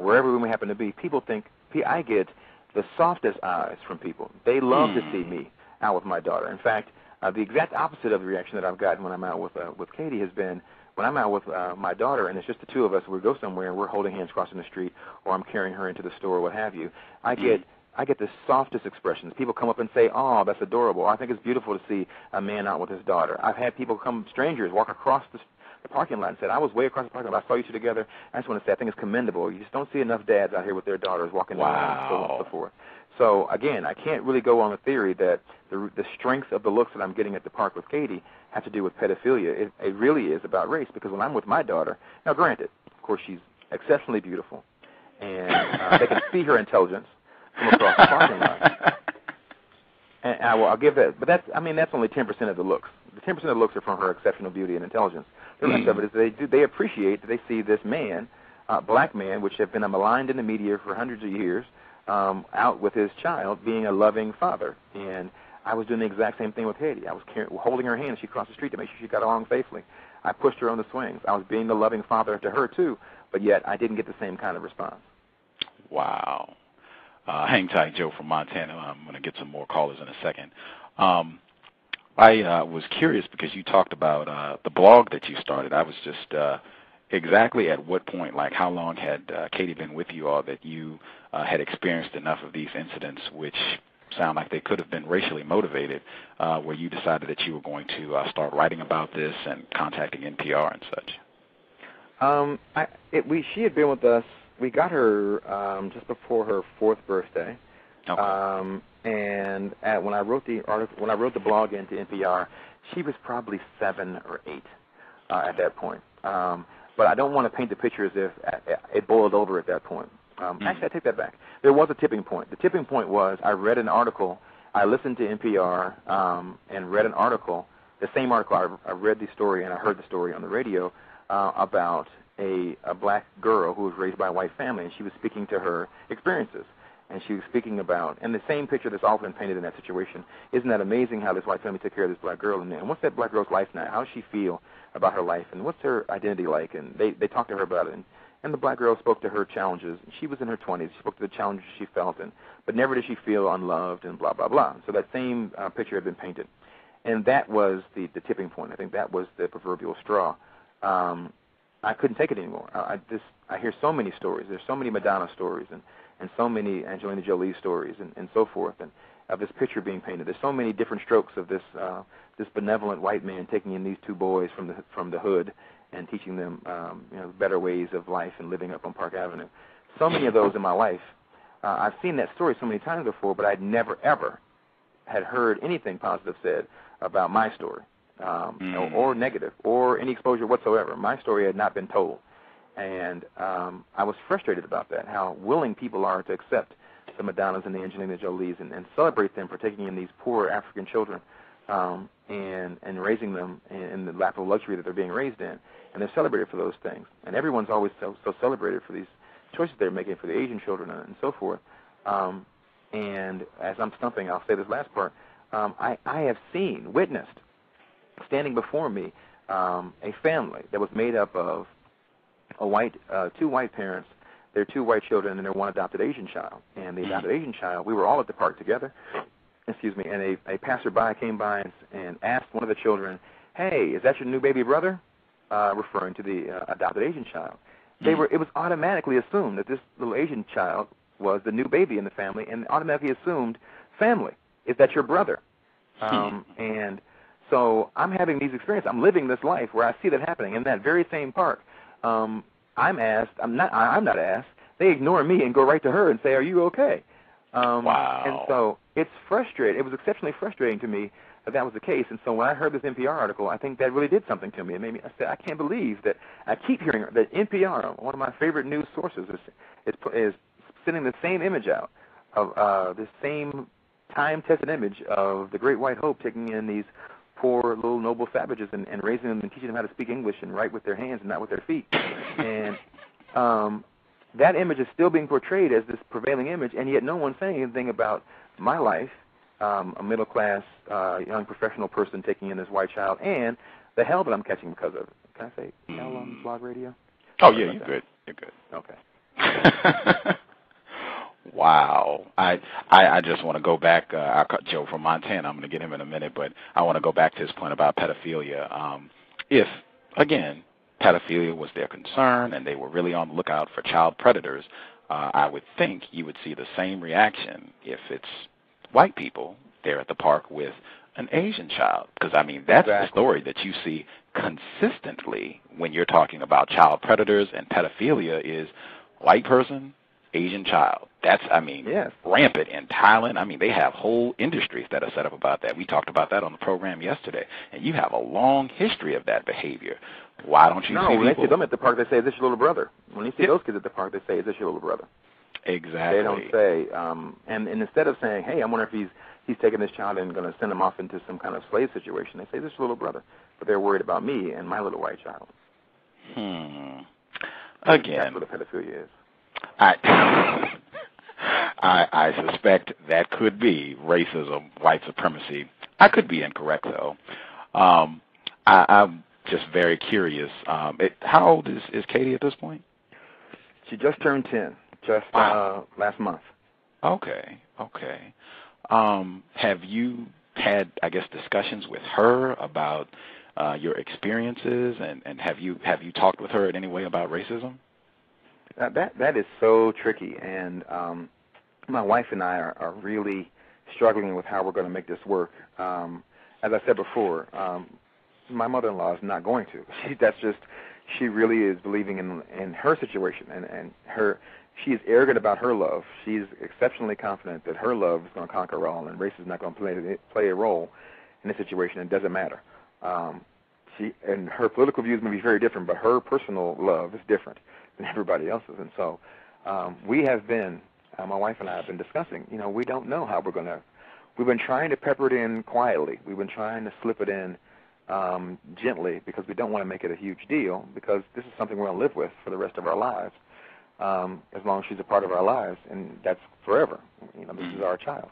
wherever we may happen to be, people think, I get the softest eyes from people. They love to see me out with my daughter. In fact, the exact opposite of the reaction that I've gotten when I'm out with Katie has been when I'm out with my daughter and it's just the two of us, we go somewhere and we're holding hands crossing the street, or I'm carrying her into the store, or what have you. I get the softest expressions. People come up and say, "Oh, that's adorable." I think it's beautiful to see a man out with his daughter. I've had people strangers, walk across the parking lot and said, "I was way across the parking lot. I saw you two together." I just want to say I think it's commendable. You just don't see enough dads out here with their daughters walking around and so on and so forth. So, again, I can't really go on the theory that the strength of the looks that I'm getting at the park with Katie have to do with pedophilia. It really is about race, because when I'm with my daughter, now granted, of course, she's exceptionally beautiful, and they can see her intelligence from across the parking lot. And I'll give that, but that's only 10% of the looks. The 10% of the looks are from her exceptional beauty and intelligence. The rest of it is they appreciate that they see this man, black man, which have been maligned in the media for hundreds of years, out with his child, being a loving father. And I was doing the exact same thing with Katie. I was holding her hand as she crossed the street to make sure she got along safely. I pushed her on the swings. I was being the loving father to her, too, but yet I didn't get the same kind of response. Wow. Hang tight, Joe from Montana. I'm going to get some more callers in a second. I was curious because you talked about the blog that you started. I was just exactly at what point, like how long had Katie been with you all that you had experienced enough of these incidents, which sound like they could have been racially motivated, where you decided that you were going to start writing about this and contacting NPR and such? She had been with us. We got her just before her 4th birthday. Okay. And when I wrote the article, when I wrote the blog into NPR, she was probably 7 or 8 at that point. But I don't want to paint the picture as if it boiled over at that point. Actually, I take that back. There was a tipping point. The tipping point was I read an article. I listened to NPR and read an article, the same article. I read the story and I heard the story on the radio about a black girl who was raised by a white family, and she was speaking to her experiences. And she was speaking about, and the same picture that's often painted in that situation, isn't that amazing how this white family took care of this black girl, and what's that black girl's life now? How does she feel about her life, and what's her identity like? And they talked to her about it, and the black girl spoke to her challenges. She was in her 20s. She spoke to the challenges she felt, but never did she feel unloved and blah, blah, blah. So that same picture had been painted. And that was the tipping point. I think that was the proverbial straw. I couldn't take it anymore. I hear so many stories. There's so many Madonna stories and so many Angelina Jolie stories and so forth, and of this picture being painted. There's so many different strokes of this benevolent white man taking in these 2 boys from the hood and teaching them better ways of life and living up on Park Avenue. So many of those in my life. I've seen that story so many times before, but I'd never ever had heard anything positive said about my story, or negative, or any exposure whatsoever. My story had not been told. And I was frustrated about that, how willing people are to accept the Madonnas and the Angelina Jolies and celebrate them for taking in these poor African children and raising them in the lap of luxury that they're being raised in. And they're celebrated for those things. And everyone's always so celebrated for these choices they're making for the Asian children and so forth. And as I'm stumping, I'll say this last part, I have witnessed, standing before me, a family that was made up of two white parents, their 2 white children, and their 1 adopted Asian child. And the adopted Asian child, we were all at the park together, and a passerby came by and asked one of the children, "Hey, is that your new baby brother?" Referring to the adopted Asian child. It was automatically assumed that this little Asian child was the new baby in the family, and automatically assumed family. Is that your brother? And so I'm having these experiences. I'm living this life where I see that happening in that very same park. I'm not asked. They ignore me and go right to her and say, "Are you okay?" Wow. And so it's frustrating. It was exceptionally frustrating to me that was the case. And so when I heard this NPR article, I think that really did something to me. It made me. I said, I can't believe that I keep hearing that NPR, one of my favorite news sources, is sending the same image out of this same time-tested image of the Great White Hope taking in these poor little noble savages and raising them and teaching them how to speak English and write with their hands and not with their feet. And that image is still being portrayed as this prevailing image, and yet no one's saying anything about my life, a middle-class young professional person taking in this white child, and the hell that I'm catching because of it. Can I say hell on blog radio? Oh, yeah, you're good. You're good. Okay. Wow. I just want to go back. I'll cut Joe from Montana. I'm going to get him in a minute, but I want to go back to his point about pedophilia. If, again, pedophilia was their concern and they were really on the lookout for child predators, I would think you would see the same reaction if it's white people there at the park with an Asian child. Because, I mean, that's the story that you see consistently when you're talking about child predators and pedophilia is white person, Asian child. That's, I mean, rampant in Thailand. I mean, they have whole industries that are set up about that. We talked about that on the program yesterday. And you have a long history of that behavior. Why don't you see people? When they see them at the park, they say, "Is this your little brother?" When you see those kids at the park, they say, "Is this your little brother?" Exactly. They don't say, and instead of saying, "Hey, I wonder if he's taking this child and going to send him off into some kind of slave situation," they say, "This is your little brother." But they're worried about me and my little white child. Again. That's what a pedophilia is. I suspect that could be racism, white supremacy. I could be incorrect, though. I'm just very curious. How old is Katie at this point? She just turned 10, last month. Okay. Have you had, I guess, discussions with her about your experiences, and have you talked with her in any way about racism? That is so tricky, and my wife and I are really struggling with how we're going to make this work. As I said before, my mother-in-law is not going to. She really is believing in her situation, and she is arrogant about her love. She's exceptionally confident that her love is going to conquer all, and race is not going to play a role in this situation. It doesn't matter. And her political views may be very different, but her personal love is different than everybody else's. And so we have been, my wife and I have been discussing, we don't know how we're going to, we've been trying to pepper it in quietly. We've been trying to slip it in gently, because we don't want to make it a huge deal, because this is something we're going to live with for the rest of our lives, as long as she's a part of our lives, and that's forever. This is our child.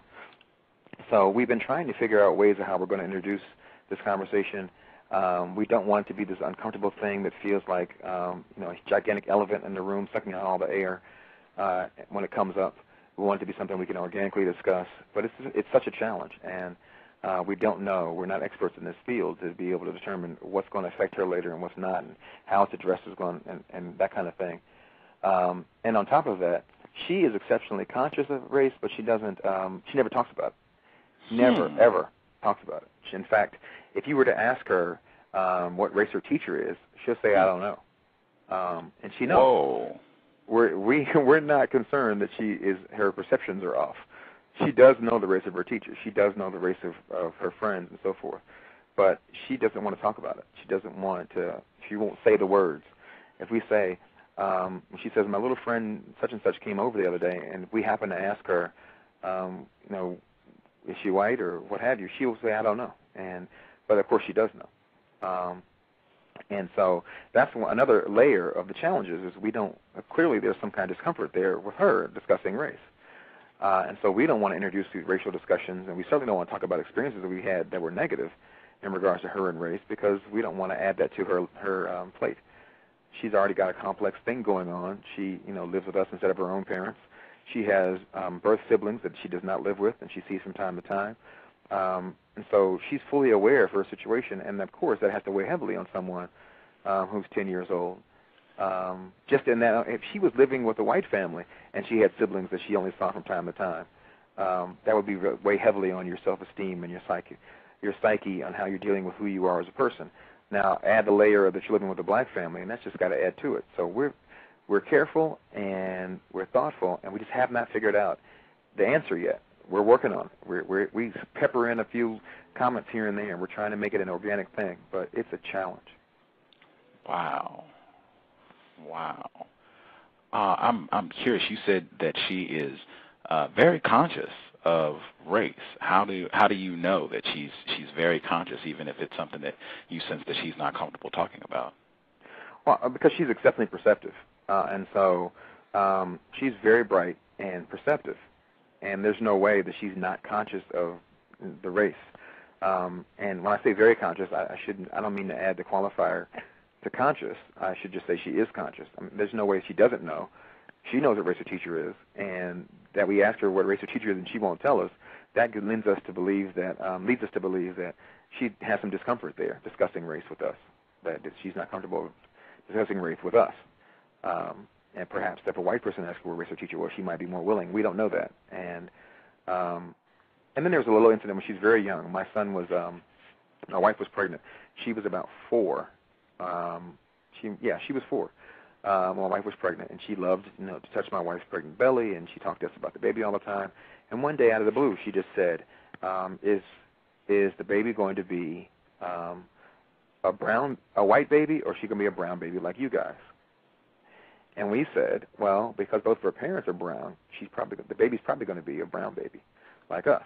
So we've been trying to figure out ways of how we're going to introduce this conversation. We don't want it to be this uncomfortable thing that feels like a gigantic elephant in the room sucking out all the air when it comes up. We want it to be something we can organically discuss, but it's such a challenge, and we don't know. We're not experts in this field to be able to determine what's going to affect her later and what's not, and how it's addressed is going, and that kind of thing. And on top of that, she is exceptionally conscious of race, but she doesn't. She never talks about it. Never, ever talks about it. In fact, if you were to ask her what race her teacher is, she'll say, "I don't know," and she knows. Whoa. We're not concerned that her perceptions are off. She does know the race of her teacher. She does know the race of her friends and so forth, but she doesn't want to talk about it. She doesn't want to. She won't say the words. If we say, she says, "My little friend such and such came over the other day," and we happen to ask her, is she white or what have you, she will say, "I don't know," but of course she does know. And so that's another layer of the challenges is clearly there's some kind of discomfort there with her discussing race. And so we don't want to introduce these racial discussions, and we certainly don't want to talk about experiences that we had that were negative in regards to her and race, because we don't want to add that to her plate. She's already got a complex thing going on. She lives with us instead of her own parents. She has birth siblings that she does not live with, and she sees from time to time. And so she's fully aware of her situation, and of course that has to weigh heavily on someone who's 10 years old. Just in that, if she was living with a white family and she had siblings that she only saw from time to time, that would weigh heavily on your self-esteem and your psyche on how you're dealing with who you are as a person. Now add the layer that you're living with a black family, and that's just got to add to it. So we're careful and we're thoughtful, and we just have not figured out the answer yet. We're working on it. We pepper in a few comments here and there, and we're trying to make it an organic thing, but it's a challenge. Wow. I'm curious. You said that she is very conscious of race. How do you know that she's very conscious, even if it's something that you sense that she's not comfortable talking about? Well, because she's exceptionally perceptive, and so she's very bright and perceptive. And there's no way that she's not conscious of the race. And when I say very conscious, I don't mean to add the qualifier to conscious. I should just say she is conscious. I mean, there's no way she doesn't know. She knows what race her teacher is, and that we ask her what race her teacher is and she won't tell us. That leads us to believe that she has some discomfort there discussing race with us. That she's not comfortable discussing race with us. And perhaps if a white person asks her what race her teacher was, she might be more willing. We don't know that. And then there was a little incident when she was very young. My wife was pregnant. She was about 4. She was 4. My wife was pregnant, and she loved to touch my wife's pregnant belly, and she talked to us about the baby all the time. And one day, out of the blue, she just said, "Is the baby going to be a white baby, or is she going to be a brown baby like you guys?" And we said, well, because both of her parents are brown, the baby's probably going to be a brown baby, like us.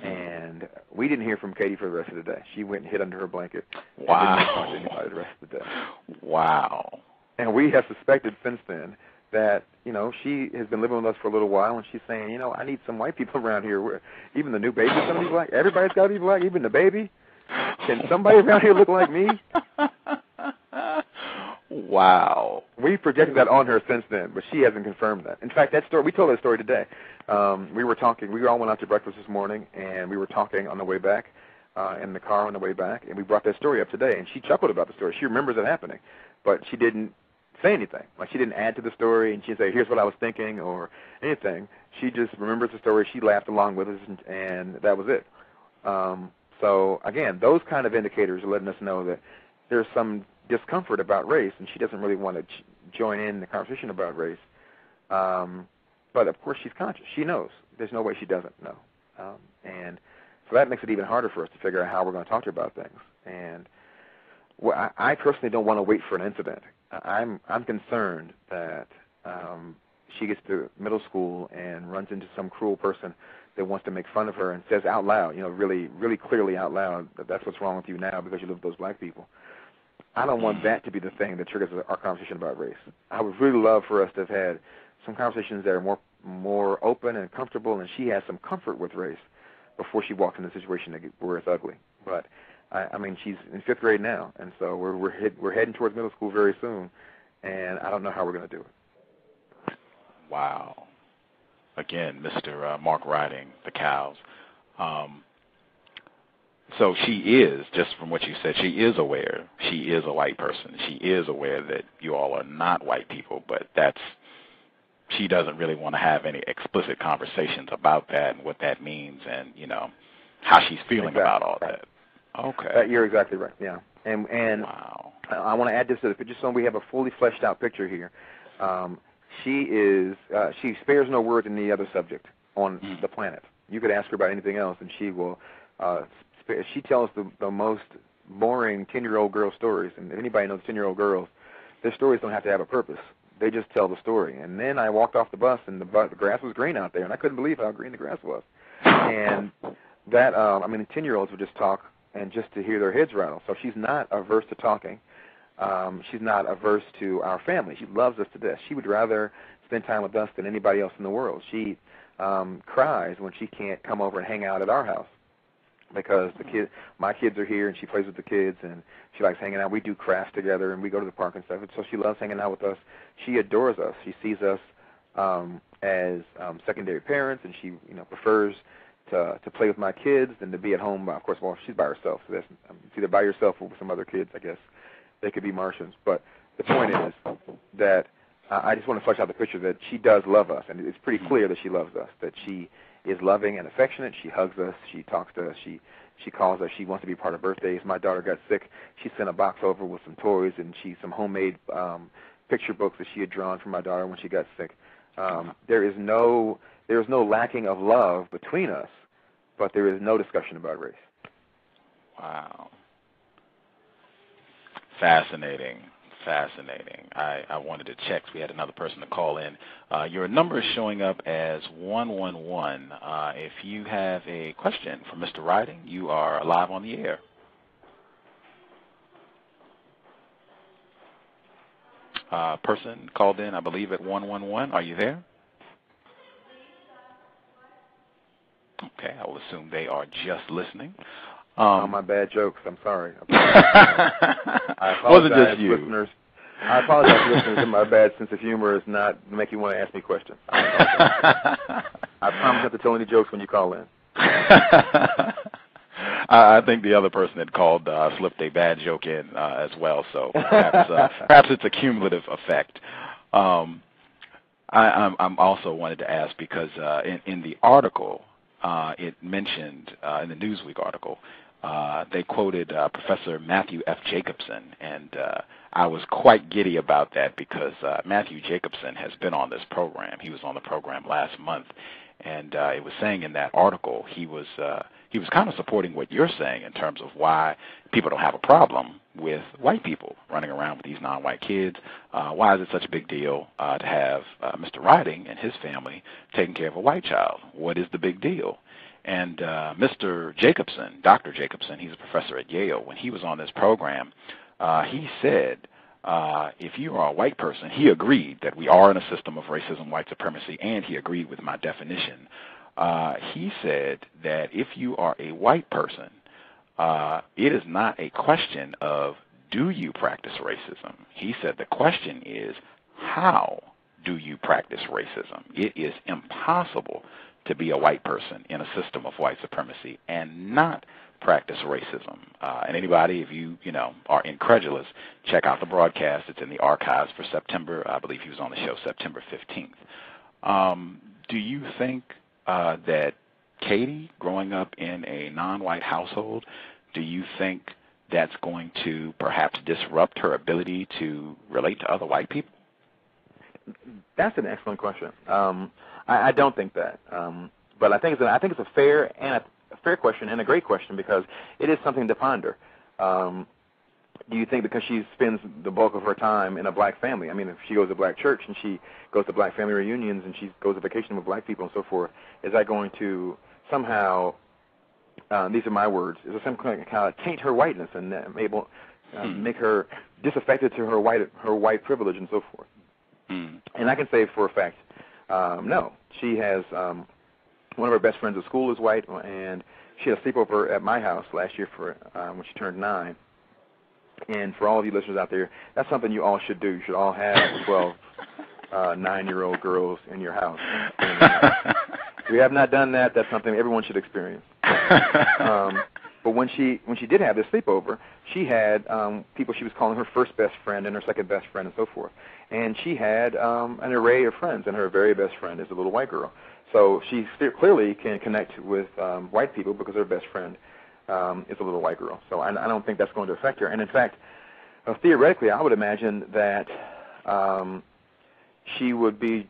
And we didn't hear from Katie for the rest of the day. She went and hid under her blanket. Wow. And didn't talk to anybody the rest of the day. Wow. And we have suspected since then that, she has been living with us for a little while, and she's saying, I need some white people around here. Even the new baby's going to be black. Everybody's got to be black, even the baby. Can somebody around here look like me? Wow. We projected that on her since then, but she hasn't confirmed that. In fact, that story, we told that story today. We were talking, we all went out to breakfast this morning, and we were talking on the way back, in the car on the way back, and we brought that story up today, and she chuckled about the story. She remembers it happening, but she didn't say anything. Like, she didn't add to the story, and she didn't say, here's what I was thinking, or anything. She just remembers the story. She laughed along with us, and that was it. So, again, those kind of indicators are letting us know that there's some discomfort about race, and she doesn't really want to join in the conversation about race. But, of course, she's conscious. She knows. There's no way she doesn't know. And so that makes it even harder for us to figure out how we're going to talk to her about things. And well, I personally don't want to wait for an incident. I'm concerned that she gets to middle school and runs into some cruel person that wants to make fun of her and says out loud, really, really clearly out loud, that that's what's wrong with you now because you live with those black people. I don't want that to be the thing that triggers our conversation about race. I would really love for us to have had some conversations that are more open and comfortable, and she has some comfort with race before she walks into a situation where it's ugly. But I mean, she's in 5th grade now, and so we're heading towards middle school very soon, and I don't know how we're going to do it. Wow. Again, Mr. Mark Riding, the cows. So she is, just from what you said, she is aware. She is a white person. She is aware that you all are not white people, but she doesn't really want to have any explicit conversations about that and what that means and, how she's feeling about all that. Okay. You're exactly right, yeah. And wow. I want to add this to the picture so we have a fully fleshed out picture here. She spares no word in any other subject on the planet. You could ask her about anything else, and she will. She tells the most boring 10-year-old girl stories. And if anybody knows 10-year-old girls, their stories don't have to have a purpose. They just tell the story. And then I walked off the bus, and the grass was green out there, and I couldn't believe how green the grass was. And that, 10-year-olds would just talk and just to hear their heads rattle. So she's not averse to talking. She's not averse to our family. She loves us to death. She would rather spend time with us than anybody else in the world. She cries when she can't come over and hang out at our house because my kids are here, and she plays with the kids, and she likes hanging out. We do crafts together, and we go to the park and stuff. And so she loves hanging out with us. She adores us. She sees us as secondary parents, and she prefers to play with my kids than to be at home. Of course, well, she's by herself, so that's it's either by yourself or with some other kids, I guess. They could be Martians. But the point is that I just want to flesh out the picture that she does love us, and it's pretty clear that she loves us, that she is loving and affectionate. She hugs us. She talks to us. She calls us. She wants to be part of birthdays. My daughter got sick. She sent a box over with some toys and some homemade picture books that she had drawn for my daughter when she got sick. There is no lacking of love between us, but there is no discussion about race. Wow. Fascinating. I wanted to check. We had another person to call in. Your number is showing up as 111. If you have a question for Mr. Riding, you are live on the air. Person called in, I believe, at 111. Are you there? Okay, I will assume they are just listening. My bad jokes. I'm sorry. I wasn't just you. Listeners. I apologize to listeners that my bad sense of humor is not make you want to ask me questions. I promise not to tell any jokes when you call in. I think the other person that called slipped a bad joke in as well, so perhaps it's a cumulative effect. I'm also wanted to ask because in the article, it mentioned, in the Newsweek article, they quoted Professor Matthew F. Jacobson, and I was quite giddy about that because Matthew Jacobson has been on this program. He was on the program last month, and it was saying in that article he was kind of supporting what you're saying in terms of why people don't have a problem with white people running around with these non-white kids. Why is it such a big deal to have Mr. Riding and his family taking care of a white child? What is the big deal? And Mr. Jacobson, Dr. Jacobson, he's a professor at Yale, when he was on this program, he said if you are a white person, he agreed that we are in a system of racism, white supremacy, and he agreed with my definition. He said that if you are a white person, it is not a question of do you practice racism? He said the question is, how do you practice racism? It is impossible to be a white person in a system of white supremacy and not practice racism. And anybody, if you are incredulous, check out the broadcast. It's in the archives for September. I believe he was on the show September 15th. Do you think that Katie, growing up in a non-white household, do you think that's going to perhaps disrupt her ability to relate to other white people? That's an excellent question. I don't think that, but I think it's a fair question and a great question, because it is something to ponder. Do you think because she spends the bulk of her time in a black family, I mean, if she goes to black church and she goes to black family reunions and she goes to vacation with black people and so forth, is that going to somehow, these are my words, is it some kind of taint her whiteness and make her disaffected to her white privilege and so forth? And I can say for a fact, no. She has one of her best friends at school is white, and she had a sleepover at my house last year for when she turned 9. And for all of you listeners out there, that's something you all should do. You should all have 12 9-year-old girls in your house. And, if you have not done that, that's something everyone should experience. But when she did have this sleepover, she had people she was calling her first best friend and her second best friend and so forth. And she had an array of friends, and her very best friend is a little white girl. So she clearly can connect with white people because her best friend is a little white girl. So I don't think that's going to affect her. And in fact, theoretically, I would imagine that she would be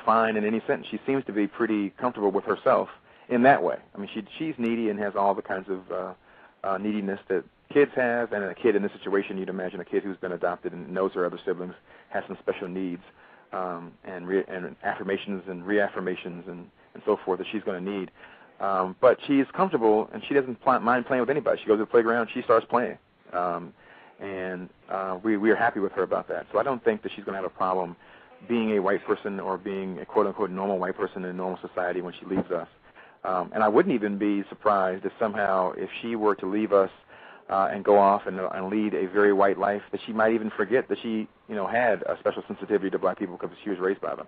fine in any sense. She seems to be pretty comfortable with herself in that way. I mean, she's needy and has all the kinds of neediness that kids have, and a kid in this situation, you'd imagine a kid who's been adopted and knows her other siblings has some special needs and affirmations and reaffirmations and so forth that she's going to need. But she's comfortable, and she doesn't mind playing with anybody. She goes to the playground, she starts playing. And we are happy with her about that. So I don't think that she's going to have a problem being a white person or being a quote-unquote normal white person in normal society when she leaves us. And I wouldn't even be surprised if somehow if she were to leave us and go off and lead a very white life, that she might even forget that she had a special sensitivity to black people because she was raised by them.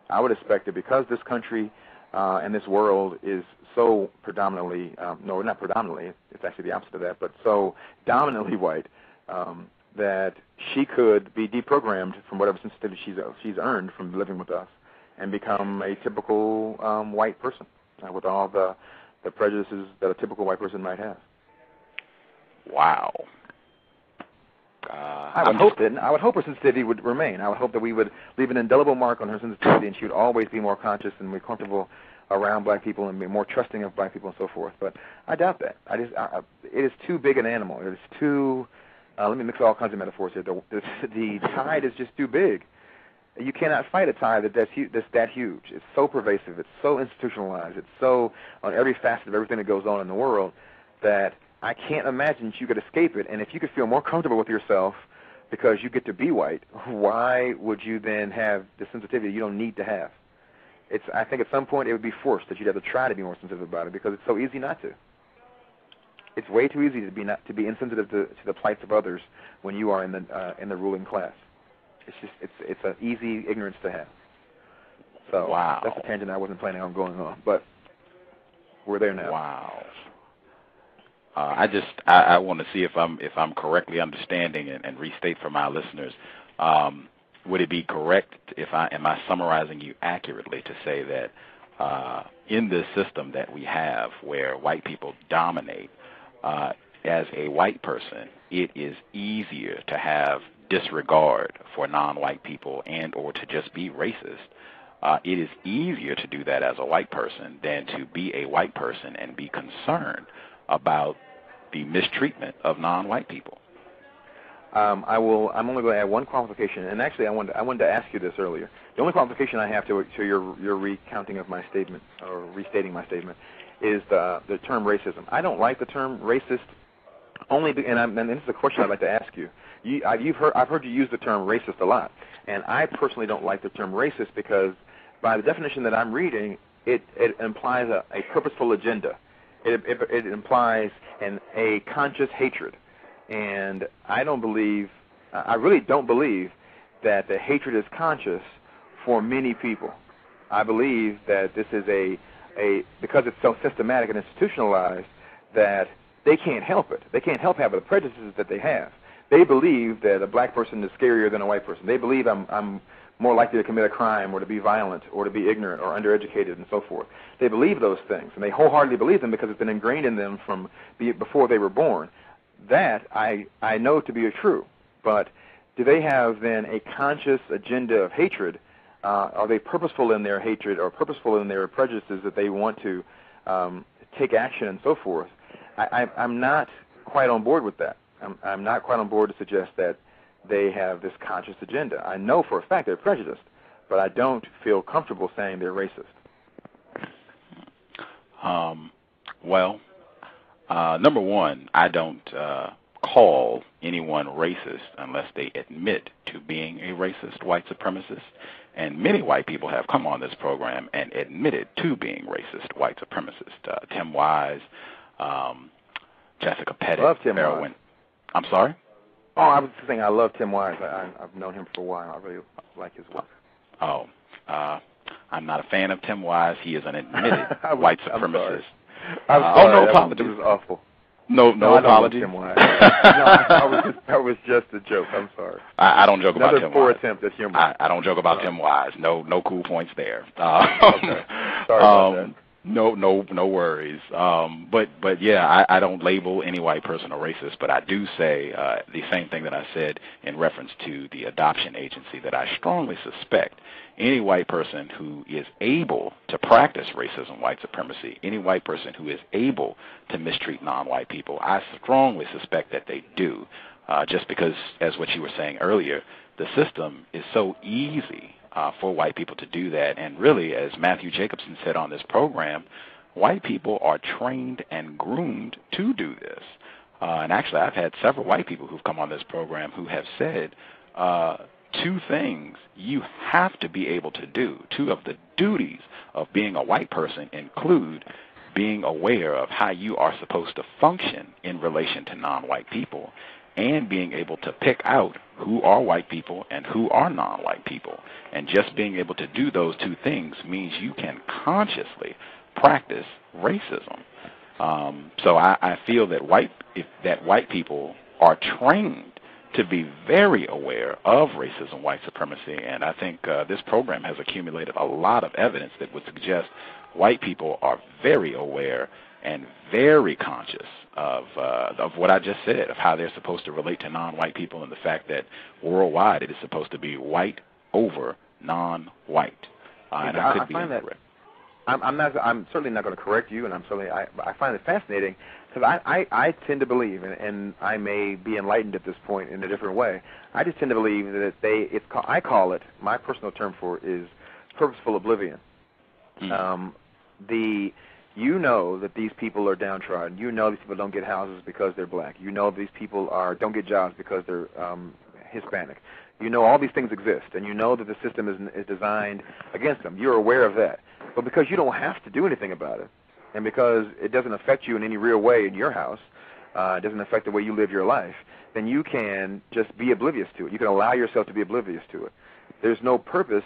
I would expect that because this country and this world is so predominantly, no, not predominantly, it's actually the opposite of that, but so dominantly white, that she could be deprogrammed from whatever sensitivity she's earned from living with us and become a typical white person with all the prejudices that a typical white person might have. Wow. I would hope her sensitivity would remain. I would hope that we would leave an indelible mark on her sensitivity, and she would always be more conscious and more comfortable around black people and be more trusting of black people and so forth. But I doubt that. It is too big an animal. It is too. Let me mix all kinds of metaphors here. The tide is just too big. You cannot fight a tide that's that huge. It's so pervasive. It's so institutionalized. It's so on every facet of everything that goes on in the world that I can't imagine that you could escape it. And if you could feel more comfortable with yourself because you get to be white, why would you then have the sensitivity you don't need to have? I think at some point it would be forced that you'd have to try to be more sensitive about it because it's so easy not to. It's way too easy to be insensitive to the plights of others when you are in the ruling class. It's an easy ignorance to have. So wow. That's a tangent I wasn't planning on going on, but we're there now. Wow. I want to see if I'm correctly understanding and restate for my listeners. Would it be correct am I summarizing you accurately to say that in this system that we have where white people dominate, as a white person, it is easier to have disregard for non-white people and or to just be racist. It is easier to do that as a white person than to be a white person and be concerned about the mistreatment of non-white people. I'm only going to add one qualification, and actually I wanted to ask you this earlier. The only qualification I have to your recounting of my statement or restating my statement is the term racism. I don't like the term racist only, and this is a question I'd like to ask you. I've heard you use the term racist a lot, and I personally don't like the term racist because by the definition that I'm reading, it implies a purposeful agenda. It implies a conscious hatred And I really don't believe that the hatred is conscious for many people. I believe that this is because it's so systematic and institutionalized that they can't help it. They can't help having the prejudices that they have. They believe that a black person is scarier than a white person. They believe I'm more likely to commit a crime or to be violent or to be ignorant or undereducated and so forth. They believe those things, and they wholeheartedly believe them because it's been ingrained in them from before they were born. That I know to be true. But do they have then a conscious agenda of hatred? Are they purposeful in their hatred or purposeful in their prejudices that they want to take action and so forth? I'm not quite on board with that. I'm not quite on board to suggest that they have this conscious agenda. I know for a fact they're prejudiced, but I don't feel comfortable saying they're racist. Number one, I don't call anyone racist unless they admit to being a racist white supremacist. And many white people have come on this program and admitted to being racist white supremacist. Tim Wise, Jessica Pettit, love Tim Wise. I'm sorry? Oh, I was saying I love Tim Wise. I've known him for a while. I really like his work. Oh, I'm not a fan of Tim Wise. He is an admitted white supremacist. I'm sorry. No apologies. It was awful. No apologies. Tim Wise. That was just a joke. I'm sorry. I don't joke about Tim Wise. Another poor attempt at humor. I don't joke about Tim Wise. No cool points there. Okay. Sorry about that. No worries. But yeah, I don't label any white person a racist, but I do say the same thing that I said in reference to the adoption agency, that I strongly suspect any white person who is able to practice racism, white supremacy, any white person who is able to mistreat non-white people, I strongly suspect that they do, just because, as what you were saying earlier, the system is so easy for white people to do that. And really, as Matthew Jacobson said on this program, white people are trained and groomed to do this. And actually, I've had several white people who've come on this program who have said two things you have to be able to do. Two of the duties of being a white person include being aware of how you are supposed to function in relation to non-white people, and being able to pick out who are white people and who are non-white people. And just being able to do those two things means you can consciously practice racism. So I feel that white people are trained to be very aware of racism, white supremacy, and I think this program has accumulated a lot of evidence that would suggest white people are very aware and very conscious of what I just said, of how they're supposed to relate to non-white people, and the fact that worldwide it is supposed to be white over non-white. And I could be incorrect. I'm certainly not going to correct you, and I find it fascinating, because I tend to believe, and I may be enlightened at this point in a different way. I just tend to believe that I call it, my personal term for it is purposeful oblivion. You know that these people are downtrodden. You know these people don't get houses because they're black. You know these people don't get jobs because they're Hispanic. You know all these things exist, and you know that the system is designed against them. You're aware of that. But because you don't have to do anything about it, and because it doesn't affect you in any real way in your house, it doesn't affect the way you live your life, then you can just be oblivious to it. You can allow yourself to be oblivious to it. There's no purpose.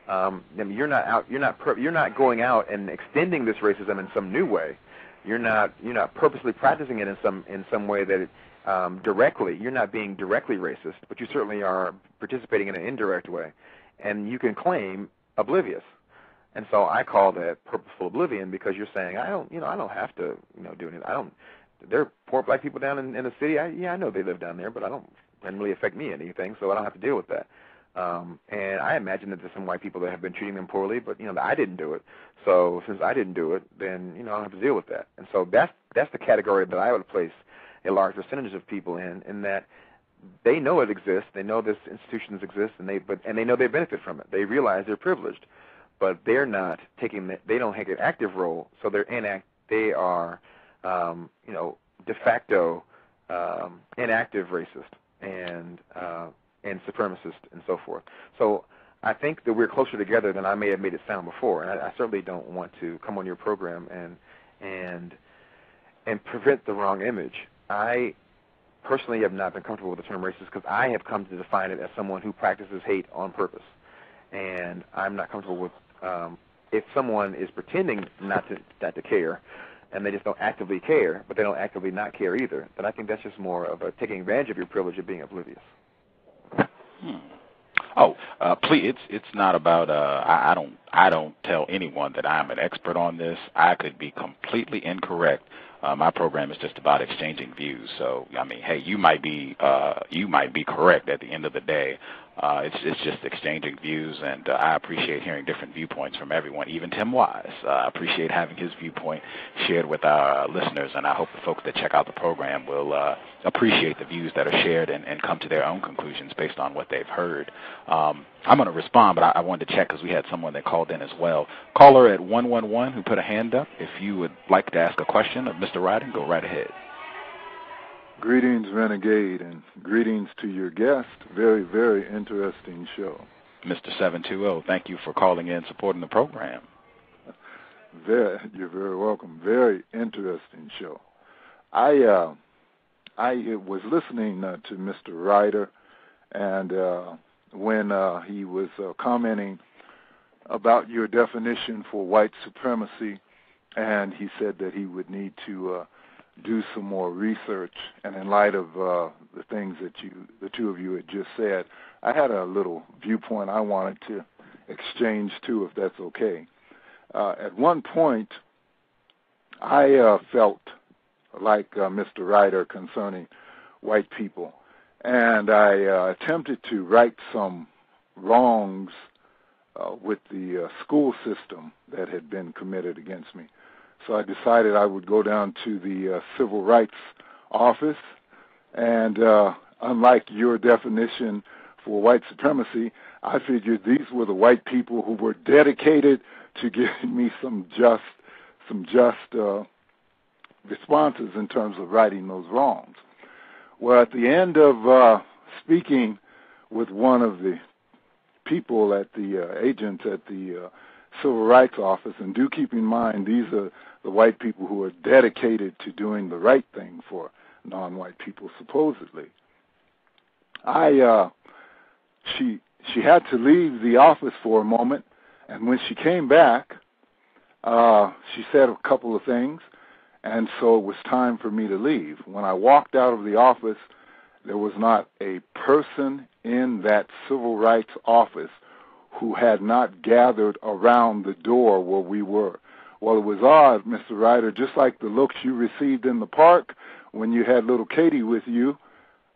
You're not going out and extending this racism in some new way. You're not purposely practicing it in some way that directly. You're not being directly racist, but you certainly are participating in an indirect way, and you can claim oblivious. And so I call that purposeful oblivion, because you're saying I don't have to do anything. There are poor black people down in the city. I know they live down there, but it doesn't really affect me anything, so I don't have to deal with that. And I imagine that there's some white people that have been treating them poorly, but I didn't do it. So since I didn't do it, then I don't have to deal with that. And so that's the category that I would place a large percentage of people in that they know it exists, they know this institutions exist, and they know they benefit from it. They realize they're privileged, but they're not they don't take an active role, so they are de facto inactive racist and supremacist and so forth. So I think that we're closer together than I may have made it sound before, and I certainly don't want to come on your program and prevent the wrong image. I personally have not been comfortable with the term racist because I have come to define it as someone who practices hate on purpose. And I'm not comfortable with if someone is pretending not to care, and they just don't actively care, but they don't actively not care either, then I think that's just more of a taking advantage of your privilege of being oblivious. Please, it's not about. I don't tell anyone that I'm an expert on this. I could be completely incorrect. My program is just about exchanging views. So, I mean, hey, you might be correct at the end of the day. It's just exchanging views, and I appreciate hearing different viewpoints from everyone, even Tim Wise. I appreciate having his viewpoint shared with our listeners, and I hope the folks that check out the program will appreciate the views that are shared and come to their own conclusions based on what they've heard. I'm going to respond, but I wanted to check because we had someone that called in as well. Caller at 111 who put a hand up. If you would like to ask a question of Mr. Ryden, go right ahead. Greetings, Renegade, and greetings to your guest. Very, very interesting show. Mr. 720, thank you for calling in, supporting the program. You're very welcome. Very interesting show. I was listening to Mr. Ryder, and when he was commenting about your definition for white supremacy, and he said that he would need to do some more research, and in light of the things that the two of you had just said, I had a little viewpoint I wanted to exchange too, if that's okay. At one point, I felt like Mr. Ryder concerning white people, and I attempted to right some wrongs with the school system that had been committed against me. So I decided I would go down to the Civil Rights Office, and unlike your definition for white supremacy, I figured these were the white people who were dedicated to giving me some just responses in terms of righting those wrongs. Well, at the end of speaking with one of the people at the agents at the Civil Rights Office, and do keep in mind these are the white people who are dedicated to doing the right thing for non-white people, supposedly. She had to leave the office for a moment, and when she came back, she said a couple of things, and so it was time for me to leave. When I walked out of the office, there was not a person in that Civil Rights Office who had not gathered around the door where we were. Well, it was odd, Mr. Ryder, just like the looks you received in the park when you had little Katie with you,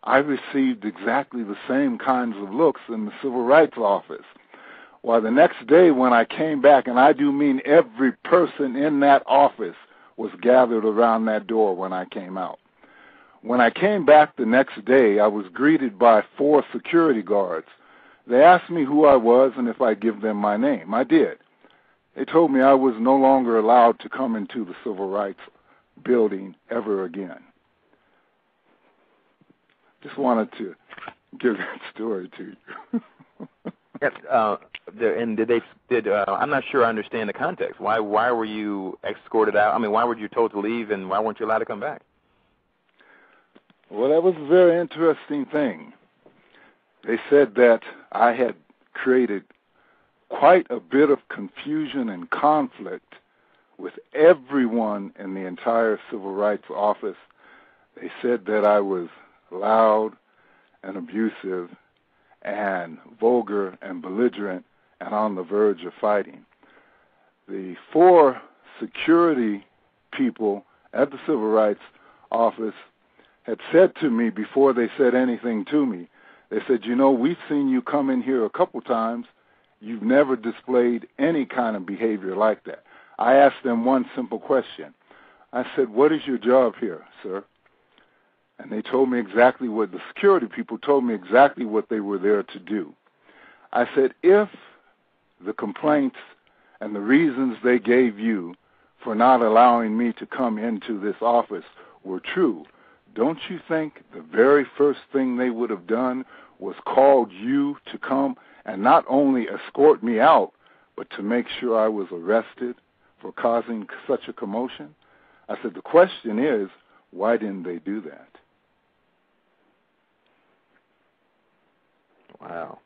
I received exactly the same kinds of looks in the Civil Rights Office. Well, the next day when I came back, and I do mean every person in that office was gathered around that door when I came out. When I came back the next day, I was greeted by 4 security guards. They asked me who I was and if I'd give them my name. I did. They told me I was no longer allowed to come into the Civil Rights building ever again. Just wanted to give that story to you. Yes, and I'm not sure I understand the context. Why were you escorted out? I mean, why were you told to leave, and why weren't you allowed to come back? Well, that was a very interesting thing. They said that I had created quite a bit of confusion and conflict with everyone in the entire Civil Rights Office. They said that I was loud and abusive and vulgar and belligerent and on the verge of fighting. The 4 security people at the Civil Rights Office had said to me before they said anything to me, they said, you know, we've seen you come in here a couple times. You've never displayed any kind of behavior like that. I asked them one simple question. I said, what is your job here, sir? And they told me exactly what the security people told me exactly what they were there to do. I said, if the complaints and the reasons they gave you for not allowing me to come into this office were true, don't you think the very first thing they would have done was called you to come and not only escort me out, but to make sure I was arrested for causing such a commotion? I said, the question is, why didn't they do that? Wow.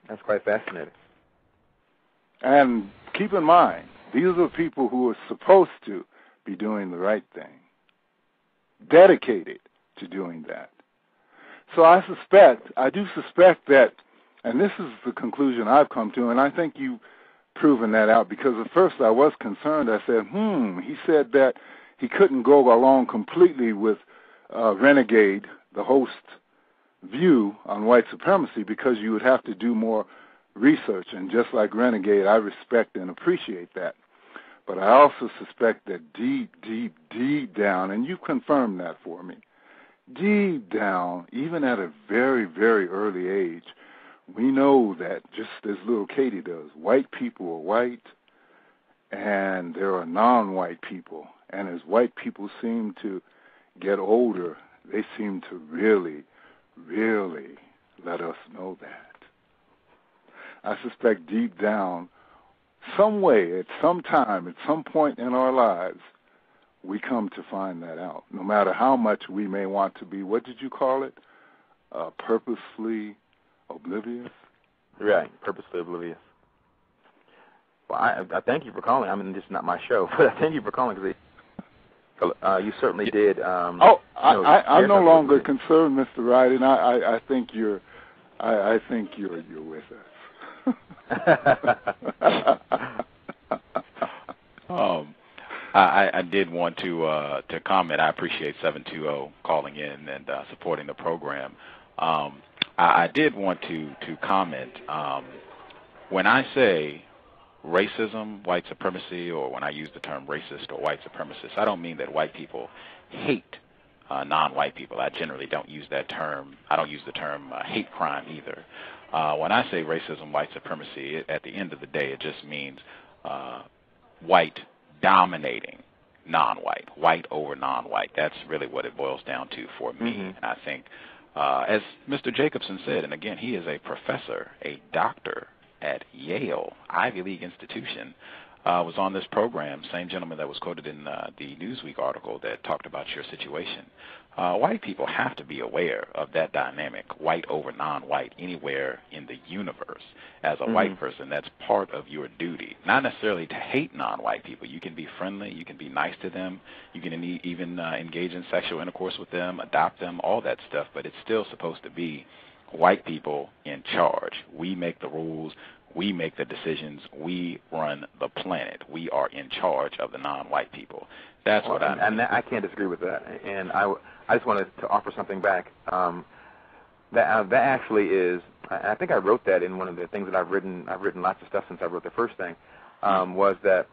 That's quite fascinating. And keep in mind, these are people who are supposed to be doing the right thing, dedicated to doing that. So I do suspect that, and this is the conclusion I've come to, and I think you've proven that out, because at first I was concerned. I said, he said that he couldn't go along completely with Renegade, the host view on white supremacy, because you would have to do more research. And just like Renegade, I respect and appreciate that. But I also suspect that deep, deep, deep down, and you confirmed that for me, deep down, even at a very, very early age, we know that, just as little Katie does, white people are white and there are non-white people. And as white people seem to get older, they seem to really, really let us know that. I suspect deep down, some way, at some time, at some point in our lives, we come to find that out, no matter how much we may want to be, what did you call it, purposefully oblivious? Right, purposely oblivious. Well, I thank you for calling. I mean, this is not my show, but I thank you for calling, because you certainly did. I'm no longer concerned, Mr. Wright, and I think you're with us. I did want to comment. I appreciate 720 calling in and supporting the program. I did want to comment. When I say racism, white supremacy, or when I use the term racist or white supremacist, I don't mean that white people hate non-white people. I generally don't use that term. I don't use the term hate crime either. When I say racism, white supremacy, at the end of the day, it just means white dominating non-white, white over non-white. That's really what it boils down to for me. Mm-hmm. And I think, as Mr. Jacobson said, and again, he is a professor, a doctor at Yale, Ivy League institution, was on this program, same gentleman that was quoted in the Newsweek article that talked about your situation. White people have to be aware of that dynamic, white over non-white, anywhere in the universe. As a white person, that's part of your duty. Not necessarily to hate non-white people. You can be friendly, you can be nice to them, you can even engage in sexual intercourse with them, adopt them, all that stuff, but it's still supposed to be white people in charge. We make the rules, we make the decisions, we run the planet. We are in charge of the non-white people. That's what I mean. And I can't disagree with that. And I just wanted to offer something back. That actually is, I think I wrote that in one of the things that I've written. I've written lots of stuff since I wrote the first thing, was that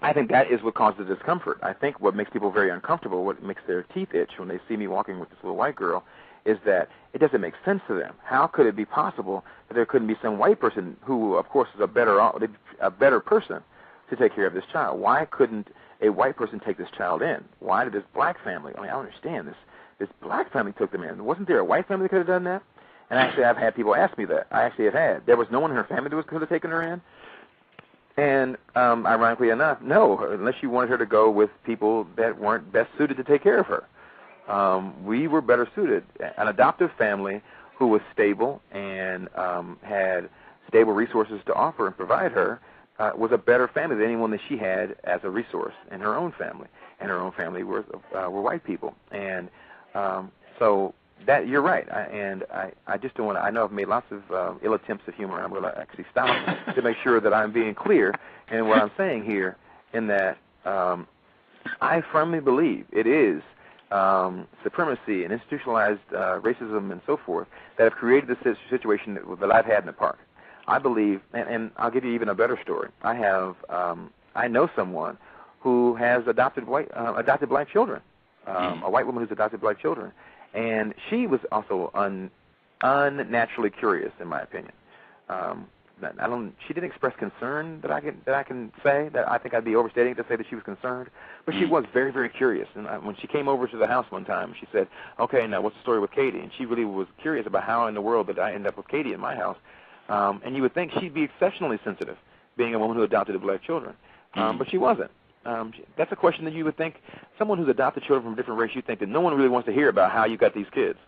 I think that is what causes the discomfort. I think what makes people very uncomfortable, what makes their teeth itch when they see me walking with this little white girl, is that it doesn't make sense to them. How could it be possible that there couldn't be some white person who, of course, is a better person to take care of this child? Why couldn't a white person take this child in? Why did this black family? I mean, I don't understand this. This black family took them in. Wasn't there a white family that could have done that? And actually, I've had people ask me that. I actually have had. There was no one in her family that could have taken her in. And ironically enough, no, unless you wanted her to go with people that weren't best suited to take care of her. We were better suited. An adoptive family who was stable and had stable resources to offer and provide her was a better family than anyone that she had as a resource in her own family. And her own family were white people. And so that you're right. I just don't want to. I know I've made lots of ill attempts at humor. I'm going to actually stop to make sure that I'm being clear in what I'm saying here. In that I firmly believe it is supremacy and institutionalized racism and so forth that have created the situation that I've had in the park. I believe, and I'll give you even a better story. I know someone who has adopted black children, a white woman who's adopted black children, and she was also unnaturally curious, in my opinion. She didn't express concern that I can say. That I think I'd be overstating to say that she was concerned, but she was very, very curious. And when she came over to the house one time, she said, "Okay, now what's the story with Katie?" And she really was curious about how in the world did I end up with Katie in my house. And you would think she'd be exceptionally sensitive, being a woman who adopted black children, but she wasn't. That's a question that you would think someone who's adopted children from a different race. You think that no one really wants to hear about how you got these kids.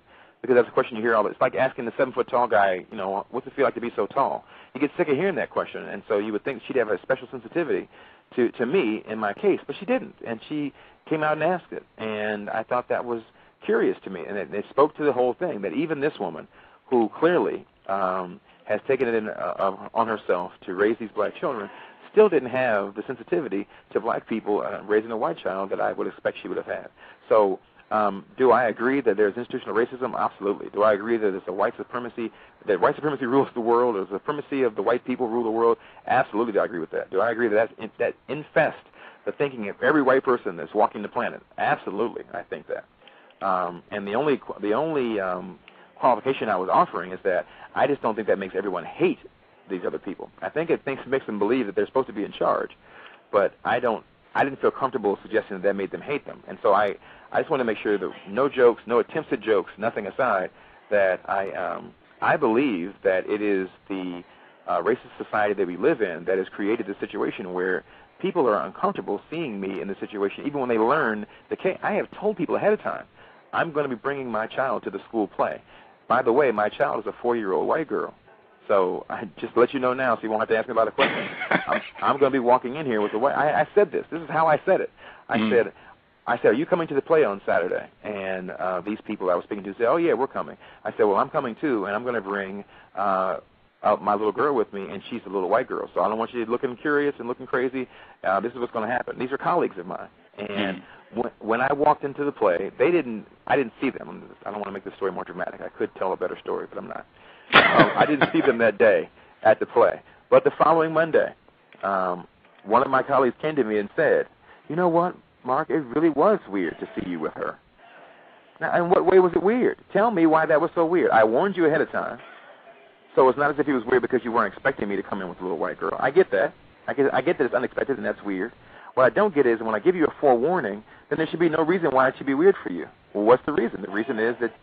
because that's a question you hear all the time. It's like asking the 7-foot-tall guy, you know, what's it feel like to be so tall? You get sick of hearing that question, and so you would think she'd have a special sensitivity to me in my case, but she didn't, and she came out and asked it, and I thought that was curious to me, and it spoke to the whole thing, that even this woman, who clearly has taken it on herself to raise these black children, still didn't have the sensitivity to black people raising a white child that I would expect she would have had. So do I agree that there's institutional racism? Absolutely. Do I agree that it's a white supremacy, that white supremacy rules the world, or the supremacy of the white people rule the world? Absolutely, do I agree with that. Do I agree that that infests the thinking of every white person that's walking the planet? Absolutely, I think that. And the only qualification I was offering is that I just don't think that makes everyone hate these other people. I think it makes them believe that they're supposed to be in charge, but I didn't feel comfortable suggesting that made them hate them. And so I just want to make sure that no jokes, no attempts at jokes, nothing aside, that I believe that it is the racist society that we live in that has created this situation where people are uncomfortable seeing me in this situation, even when they learn the case. I have told people ahead of time, I'm going to be bringing my child to the school play. By the way, my child is a 4-year-old white girl. So I just to let you know now, so you won't have to ask me about a question. I'm going to be walking in here with a white. I said this. This is how I said it. I said, are you coming to the play on Saturday? And these people I was speaking to said, oh, yeah, we're coming. I said, well, I'm coming too, and I'm going to bring my little girl with me, and she's a little white girl. So I don't want you looking curious and looking crazy. This is what's going to happen. These are colleagues of mine. And when I walked into the play, I didn't see them. I don't want to make this story more dramatic. I could tell a better story, but I'm not. I didn't see them that day at the play. But the following Monday, one of my colleagues came to me and said, you know what, Mark, it really was weird to see you with her. Now, in what way was it weird? Tell me why that was so weird. I warned you ahead of time. So it's not as if it was weird because you weren't expecting me to come in with a little white girl. I get that. I get that it's unexpected and that's weird. What I don't get is when I give you a forewarning, then there should be no reason why it should be weird for you. Well, what's the reason? The reason is that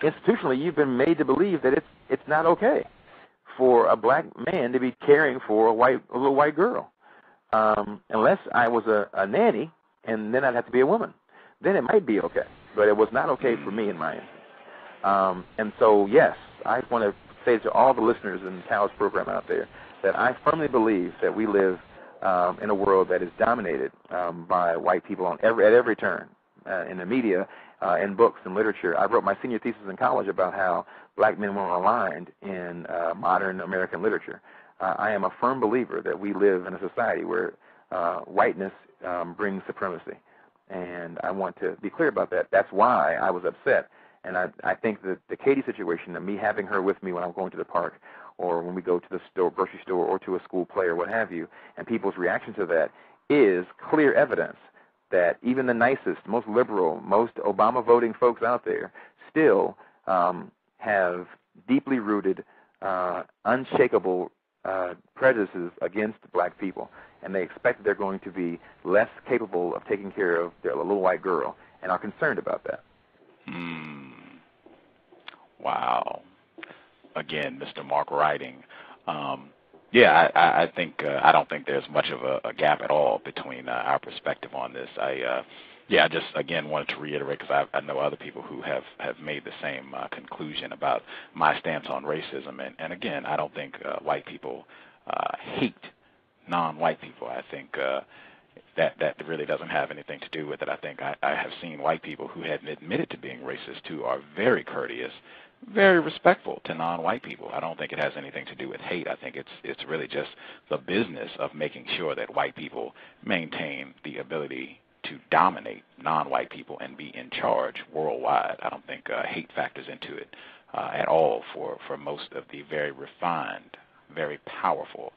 institutionally you've been made to believe that it's not okay for a black man to be caring for a little white girl. Unless I was a nanny, and then I'd have to be a woman. Then it might be okay. But it was not okay for me in my instance. And so, yes, I want to say to all the listeners in Cal's program out there that I firmly believe that we live in a world that is dominated by white people at every turn, in the media, in books and literature. I wrote my senior thesis in college about how black men weren't aligned in modern American literature. I am a firm believer that we live in a society where whiteness brings supremacy. And I want to be clear about that. That's why I was upset. And I think that the Katie situation, and me having her with me when I'm going to the park or when we go to the grocery store or to a school play or what have you, and people's reaction to that is clear evidence that even the nicest, most liberal, most Obama-voting folks out there still have deeply rooted, unshakable prejudices against black people. And they expect that they're going to be less capable of taking care of their little white girl and are concerned about that. Wow. Again, Mr. Mark Writing. I think I don't think there's much of a gap at all between our perspective on this. I just again wanted to reiterate because I know other people who have made the same conclusion about my stance on racism. And again, I don't think white people hate non-white people. I think that really doesn't have anything to do with it. I think I have seen white people who have admitted to being racist who are very courteous, very respectful to non-white people. I don't think it has anything to do with hate. I think it's really just the business of making sure that white people maintain the ability to dominate non-white people and be in charge worldwide. I don't think hate factors into it at all for most of the very refined, very powerful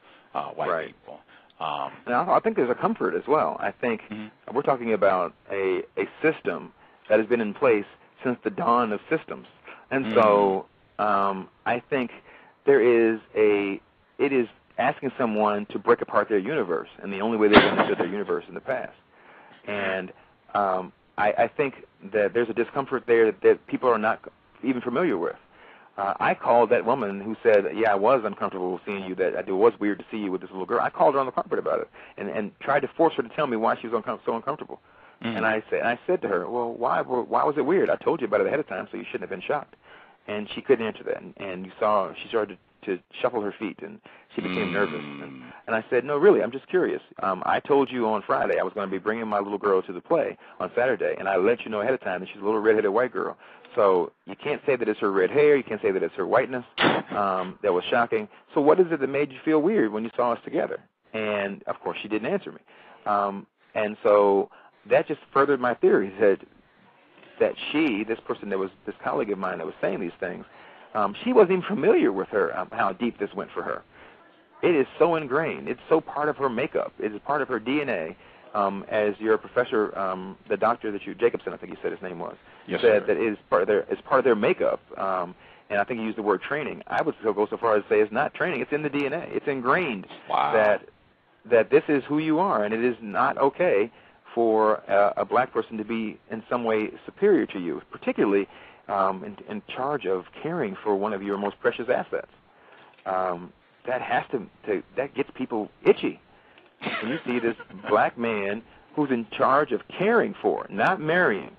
white people. And I think there's a comfort as well. I think we're talking about a system that has been in place since the dawn of systems. And so I think it is asking someone to break apart their universe, and the only way they've understood their universe in the past. And I think that there's a discomfort there that people are not even familiar with. I called that woman who said, I was uncomfortable seeing you, that it was weird to see you with this little girl. I called her on the carpet about it and tried to force her to tell me why she was so uncomfortable. And I said to her, well, why was it weird? I told you about it ahead of time, so you shouldn't have been shocked. and she couldn't answer that. And you saw she started to shuffle her feet, and she became nervous. And I said, no, really, I'm just curious. I told you on Friday I was going to be bringing my little girl to the play on Saturday, and I let you know ahead of time that she's a little redheaded white girl. So you can't say that it's her red hair. You can't say that it's her whiteness. That was shocking. So what is it that made you feel weird when you saw us together? And, of course, she didn't answer me. And so that just furthered my theory that she, this person that was this colleague of mine that was saying these things, she wasn't even familiar with her, how deep this went for her. It is so ingrained. It's so part of her makeup. It is part of her DNA. As your professor, the doctor that Jacobson, I think you said his name was, yes, said sir. that it is part of their makeup. And I think he used the word training. I would still go so far as to say it's not training. It's in the DNA. It's ingrained that this is who you are, and it is not okay for a black person to be in some way superior to you, particularly in charge of caring for one of your most precious assets. That gets people itchy. When you see this black man who's in charge of caring for, not marrying,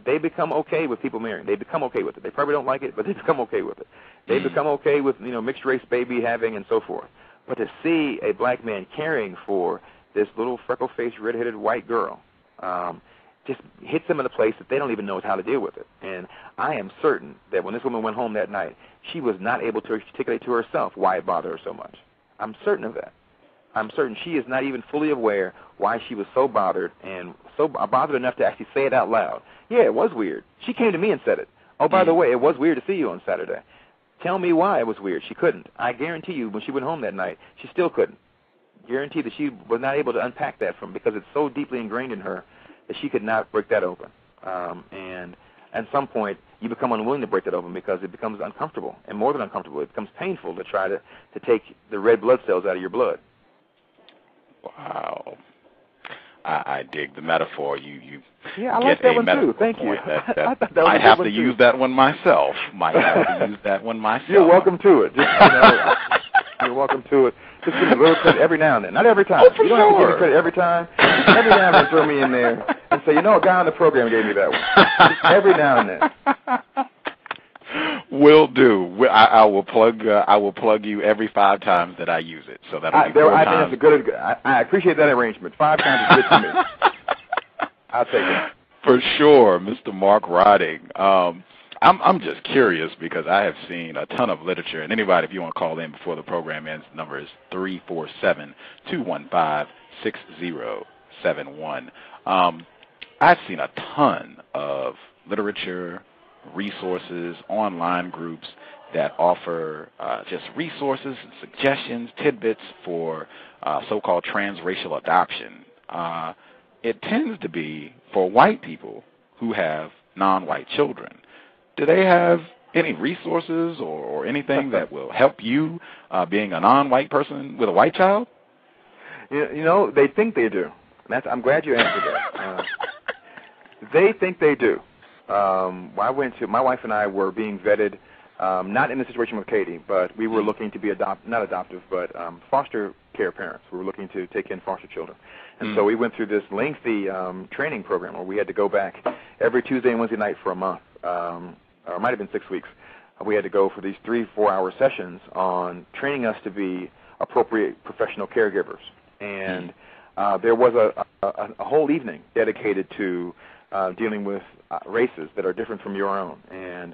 they become okay with people marrying. They become okay with it. They probably don't like it, but they become okay with it. They become okay with mixed race baby having and so forth. But to see a black man caring for this little freckle-faced, red-headed white girl just hits them in a place that they don't even know how to deal with it. And I am certain that when this woman went home that night, she was not able to articulate to herself why it bothered her so much. I'm certain of that. I'm certain she is not even fully aware why she was so bothered, and so bothered enough to actually say it out loud. Yeah, it was weird. She came to me and said it. Oh, by the way, it was weird to see you on Saturday. Tell me why it was weird. She couldn't. I guarantee you when she went home that night, she still couldn't. Guarantee that she was not able to unpack that because it's so deeply ingrained in her that she could not break that open. And at some point, you become unwilling to break that open because it becomes uncomfortable. And more than uncomfortable, it becomes painful to try to take the red blood cells out of your blood. Wow. I dig the metaphor. You I like that one too. Thank you. I have to use that one myself. You're welcome to it. You're welcome to it. Just give me a little credit every now and then. Not every time. Oh, for you don't have to give me credit every time. Every now and then throw me in there and say, a guy on the program gave me that one. Just every now and then. Will do. I will plug you every 5 times that I use it. So that'll be 4 times. I think that's a good. I appreciate that arrangement. 5 times is good to me. I'll take it. For sure, Mr. Mark Roding. I'm just curious because I have seen a ton of literature, and anybody, if you want to call in before the program ends, the number is 347-215-6071. I've seen a ton of literature, resources, online groups that offer just resources and suggestions, tidbits for so-called transracial adoption. It tends to be for white people who have non-white children. Do they have any resources or anything that will help you being a non-white person with a white child? They think they do. I'm glad you answered that. They think they do. My wife and I were being vetted, not in the situation with Katie, but we were looking to be not adoptive, but foster care parents. We were looking to take in foster children. And so we went through this lengthy training program where we had to go back every Tuesday and Wednesday night for a month, or it might have been 6 weeks. We had to go for these 3-4-hour sessions on training us to be appropriate professional caregivers. And there was a whole evening dedicated to dealing with races that are different from your own. And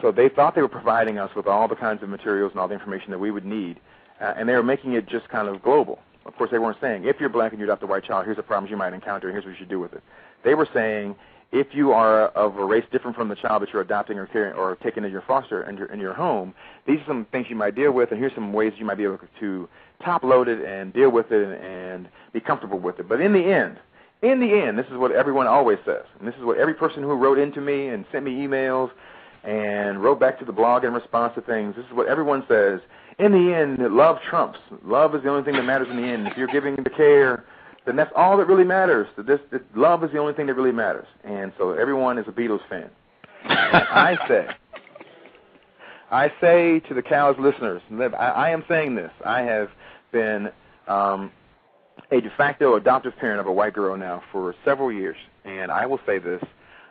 so they thought they were providing us with all the kinds of materials and all the information that we would need, and they were making it just kind of global. Of course, they weren't saying, if you're black and you adopt a white child, here's the problems you might encounter, and here's what you should do with it. They were saying, if you are of a race different from the child that you're adopting or caring or taking in your foster in your home, these are some things you might deal with, and here's some ways you might be able to top load it and deal with it and be comfortable with it. But in the end, this is what everyone always says, and this is what every person who wrote into me and sent me emails and wrote back to the blog in response to things, this is what everyone says. In the end, love trumps. Love is the only thing that matters in the end. If you're giving the care, then that's all that really matters. Love is the only thing that really matters. And so everyone is a Beatles fan. And I say to the Cows listeners, I am saying this. I have been a de facto adoptive parent of a white girl now for several years. And I will say this,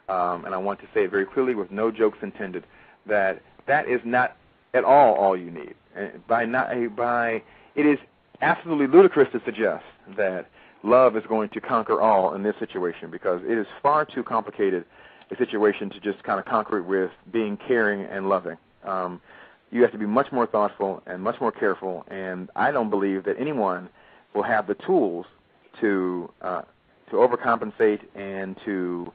and I want to say it very clearly with no jokes intended. that is not at all you need. It is absolutely ludicrous to suggest that love is going to conquer all in this situation, because it is far too complicated a situation to just kind of conquer it with being caring and loving. You have to be much more thoughtful and much more careful, and I don't believe that anyone will have the tools to overcompensate and to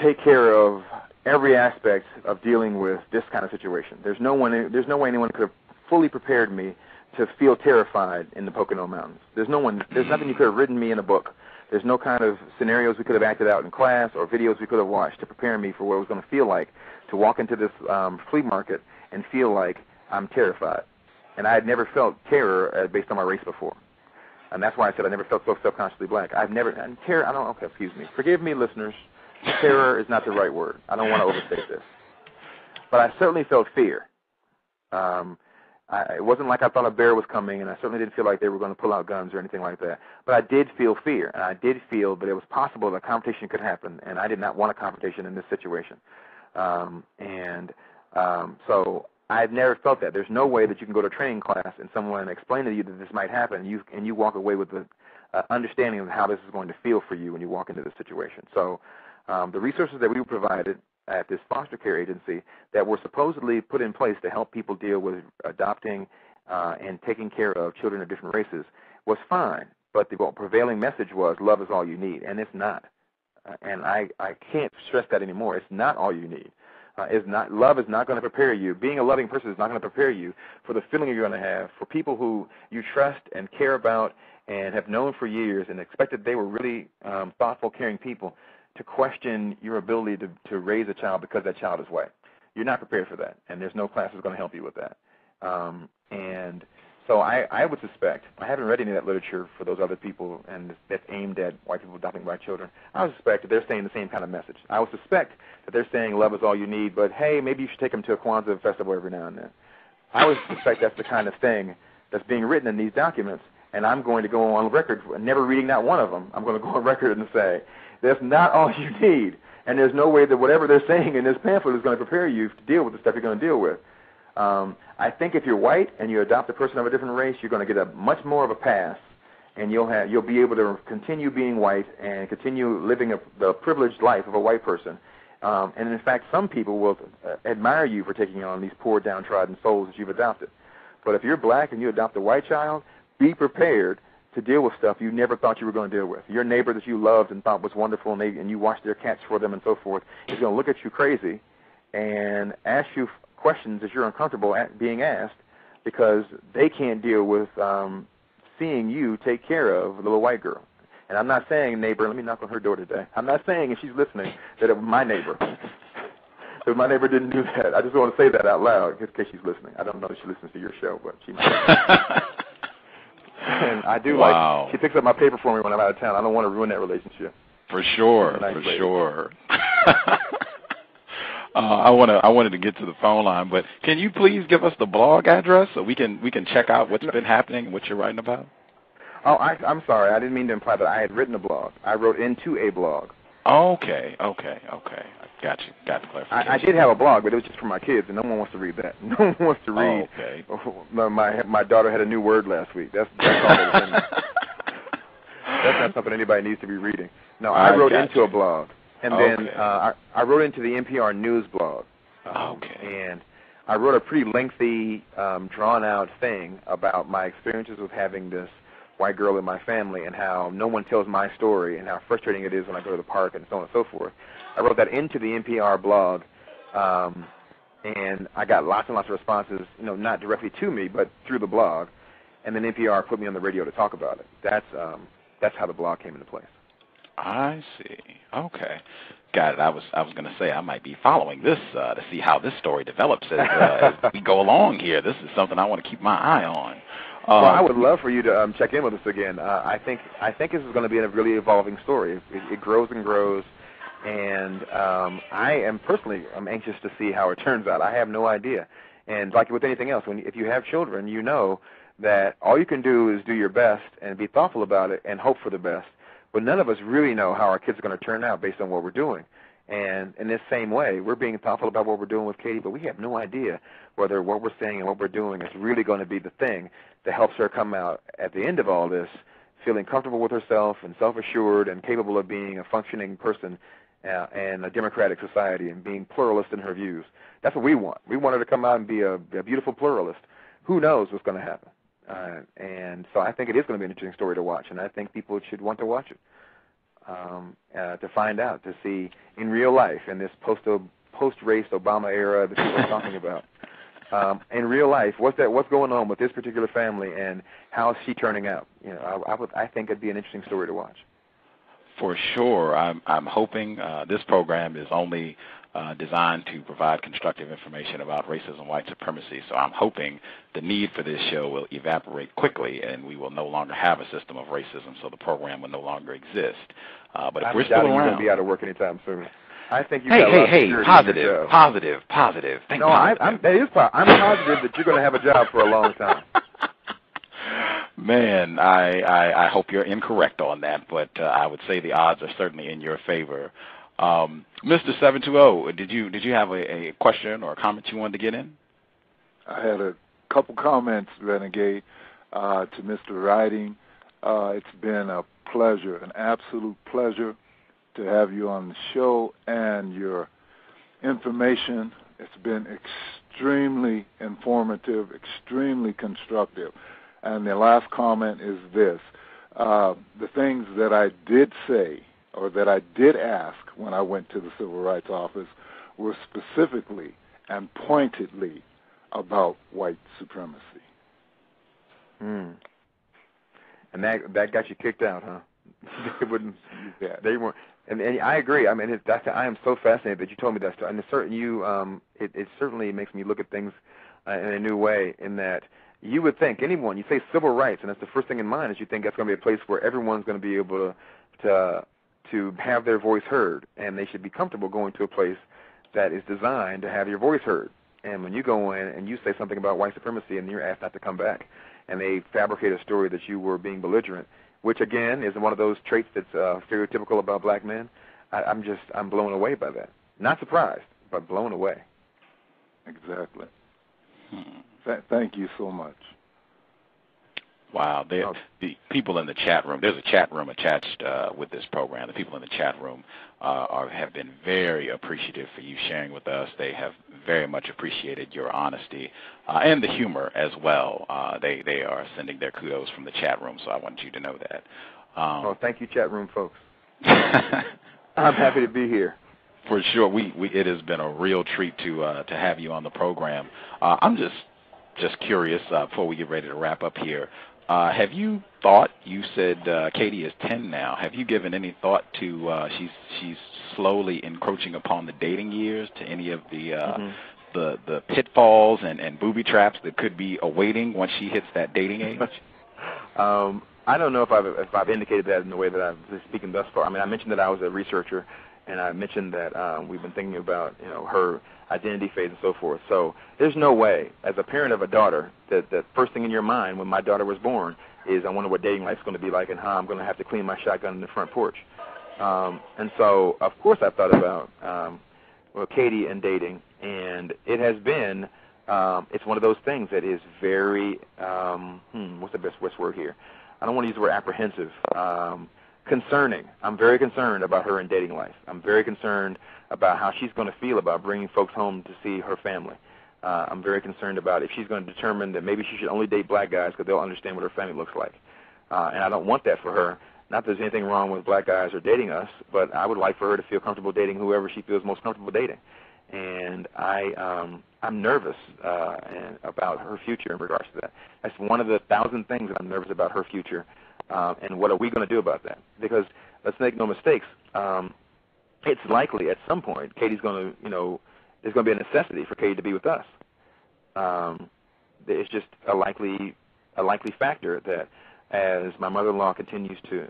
take care of every aspect of dealing with this kind of situation. There's no way anyone could have fully prepared me to feel terrified in the Pocono Mountains. There's nothing you could have written me in a book. There's no kind of scenarios we could have acted out in class or videos we could have watched to prepare me for what it was going to feel like to walk into this flea market and feel like I'm terrified. And I had never felt terror based on my race before. And that's why I said I never felt so self-consciously black. Excuse me. Forgive me, listeners. Terror is not the right word. I don't want to overstate this. But I certainly felt fear. It wasn't like I thought a bear was coming, and I certainly didn't feel like they were going to pull out guns or anything like that. But I did feel fear, and I did feel that it was possible that a confrontation could happen, and I did not want a confrontation in this situation. So I've never felt that. There's no way that you can go to a training class and someone explain to you that this might happen, and you walk away with the understanding of how this is going to feel for you when you walk into this situation. So the resources that we were provided at this foster care agency that were supposedly put in place to help people deal with adopting and taking care of children of different races was fine, but the prevailing message was love is all you need, and it's not. And I can't stress that anymore. It's not all you need. Love is not going to prepare you. Being a loving person is not going to prepare you for the feeling you're going to have for people who you trust and care about and have known for years and expected they were really thoughtful, caring people, to question your ability to raise a child because that child is white. You're not prepared for that, and there's no class that's going to help you with that. And so I would suspect, I haven't read any of that literature for those other people and that's aimed at white people adopting black children. I would suspect that they're saying the same kind of message. I would suspect that they're saying love is all you need, but hey, maybe you should take them to a Kwanzaa festival every now and then. I would suspect that's the kind of thing that's being written in these documents, and I'm going to go on record, never reading not one of them, I'm going to go on record and say, that's not all you need, and there's no way that whatever they're saying in this pamphlet is going to prepare you to deal with the stuff you're going to deal with. I think if you're white and you adopt a person of a different race, you're going to get a much more of a pass, and you'll be able to continue being white and continue living the privileged life of a white person. And in fact, some people will admire you for taking on these poor, downtrodden souls that you've adopted. But if you're black and you adopt a white child, be prepared to deal with stuff you never thought you were going to deal with. Your neighbor that you loved and thought was wonderful, and you washed their cats for them and so forth, is going to look at you crazy and ask you questions that you're uncomfortable being asked because they can't deal with seeing you take care of a little white girl. And I'm not saying, neighbor, let me knock on her door today. I'm not saying, if she's listening, that it was my neighbor. But my neighbor didn't do that. I just want to say that out loud in case she's listening. I don't know if she listens to your show, but she might. And I do she picks up my paper for me when I'm out of town. I don't want to ruin that relationship. For sure, sure. I wanted to get to the phone line, but can you please give us the blog address so we can check out what's been happening and what you're writing about? Oh, I'm sorry. I didn't mean to imply that I had written a blog. I wrote into a blog. Okay. Got you. Got the clarification. I did have a blog, but it was just for my kids, and no one wants to read that. No one wants to read. My daughter had a new word last week. That's all that was in there. That's not something anybody needs to be reading. No, I wrote into a blog, and then I wrote into the NPR News blog. And I wrote a pretty lengthy, drawn-out thing about my experiences with having this white girl in my family and how no one tells my story and how frustrating it is when I go to the park and so on and so forth. I wrote that into the NPR blog, and I got lots and lots of responses, not directly to me, but through the blog. And then NPR put me on the radio to talk about it. That's how the blog came into place. I see. Okay. Got it. I was going to say I might be following this to see how this story develops as we go along here. This is something I want to keep my eye on. Well, I would love for you to check in with us again. I think this is going to be a really evolving story. It grows and grows, and I'm anxious to see how it turns out. I have no idea. And like with anything else, if you have children, you know that all you can do is do your best and be thoughtful about it and hope for the best. But none of us really know how our kids are going to turn out based on what we're doing. And in this same way, we're being thoughtful about what we're doing with Katie, but we have no idea whether what we're saying and what we're doing is really going to be the thing that helps her come out at the end of all this feeling comfortable with herself and self-assured and capable of being a functioning person in a democratic society and being pluralist in her views. That's what we want. We want her to come out and be a beautiful pluralist. Who knows what's going to happen? And so I think it is going to be an interesting story to watch, and I think people should want to watch it to find out, to see in real life, in this post-race Obama era that people are talking about, in real life, what's going on with this particular family and how is she turning out? I think it'd be an interesting story to watch. For sure. I'm hoping this program is only designed to provide constructive information about racism, white supremacy. So I'm hoping the need for this show will evaporate quickly and we will no longer have a system of racism, so the program will no longer exist. But if we're still around, you're going to be out of work anytime soon. I think you positive. Thank no, I'm positive that you're going to have a job for a long time. Man, I hope you're incorrect on that, but I would say the odds are certainly in your favor. Mr. 720, did you have a question or a comment you wanted to get in? I had a couple comments, Renegade, to Mr. Writing. It's been a pleasure, an absolute pleasure to have you on the show, and your information, it's been extremely informative, extremely constructive. And the last comment is this. The things that I did say or that I did ask when I went to the Civil Rights Office were specifically and pointedly about white supremacy. And that got you kicked out, huh? They wouldn't. Yeah. They weren't. And I agree. I mean, I am so fascinated that you told me that story. And it certainly makes me look at things in a new way. In that you would think you say civil rights, and that's the first thing in mind is you think that's going to be a place where everyone's going to be able to have their voice heard, and they should be comfortable going to a place that is designed to have your voice heard. And when you go in and you say something about white supremacy and you're asked not to come back, and they fabricate a story that you were being belligerent, which again is one of those traits that's stereotypical about black men, I'm blown away by that. Not surprised, but blown away. Exactly. Thank you so much. Wow, the people in the chat room, there's a chat room attached with this program. The people in the chat room have been very appreciative for you sharing with us. They have very much appreciated your honesty and the humor as well. They are sending their kudos from the chat room, so I wanted you to know that. Thank you, chat room folks. I'm happy to be here. For sure. It has been a real treat to have you on the program. I'm just curious, before we get ready to wrap up here, have you thought, you said Katie is 10 now, have you given any thought to she's slowly encroaching upon the dating years, to any of the pitfalls and booby traps that could be awaiting once she hits that dating age? I don't know if I've indicated that in the way that I've been speaking thus far. I mean, I mentioned that I was a researcher, and I mentioned that we've been thinking about her identity phase and so forth. So there's no way, as a parent of a daughter, that the first thing in your mind when my daughter was born is I wonder what dating life's going to be like and how I'm going to have to clean my shotgun in the front porch. And so, of course, I've thought about Katie and dating, and it has been it's one of those things that is very what's the best word here? I don't want to use the word apprehensive. Concerning. I'm very concerned about her in dating life. I'm very concerned about how she's going to feel about bringing folks home to see her family. I'm very concerned about if she's going to determine that maybe she should only date black guys because they'll understand what her family looks like. And I don't want that for her. Not that there's anything wrong with black guys or dating us, but I would like for her to feel comfortable dating whoever she feels most comfortable dating. And I'm nervous about her future in regards to that. That's one of the 1,000 things that I'm nervous about her future. And what are we going to do about that? Because let's make no mistakes. It's likely at some point Katie's going to, there's going to be a necessity for Katie to be with us. It's just a likely factor that as my mother-in-law continues to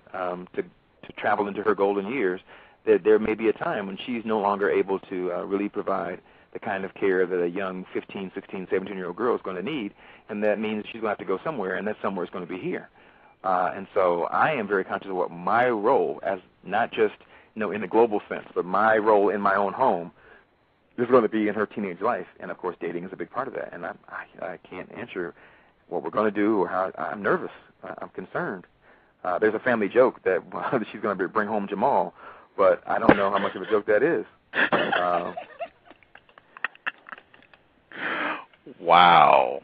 travel into her golden years, that there may be a time when she's no longer able to really provide the kind of care that a young 15, 16, 17-year-old girl is going to need, and that means she's going to have to go somewhere, and that somewhere is going to be here. And so I am very conscious of what my role, as not just in the global sense. But my role in my own home is going to be in her teenage life, and of course, dating is a big part of that. And I can't answer what we're going to do or how. I'm nervous. I'm concerned. There's a family joke that she's going to bring home Jamal, but I don't know how much of a joke that is. Wow.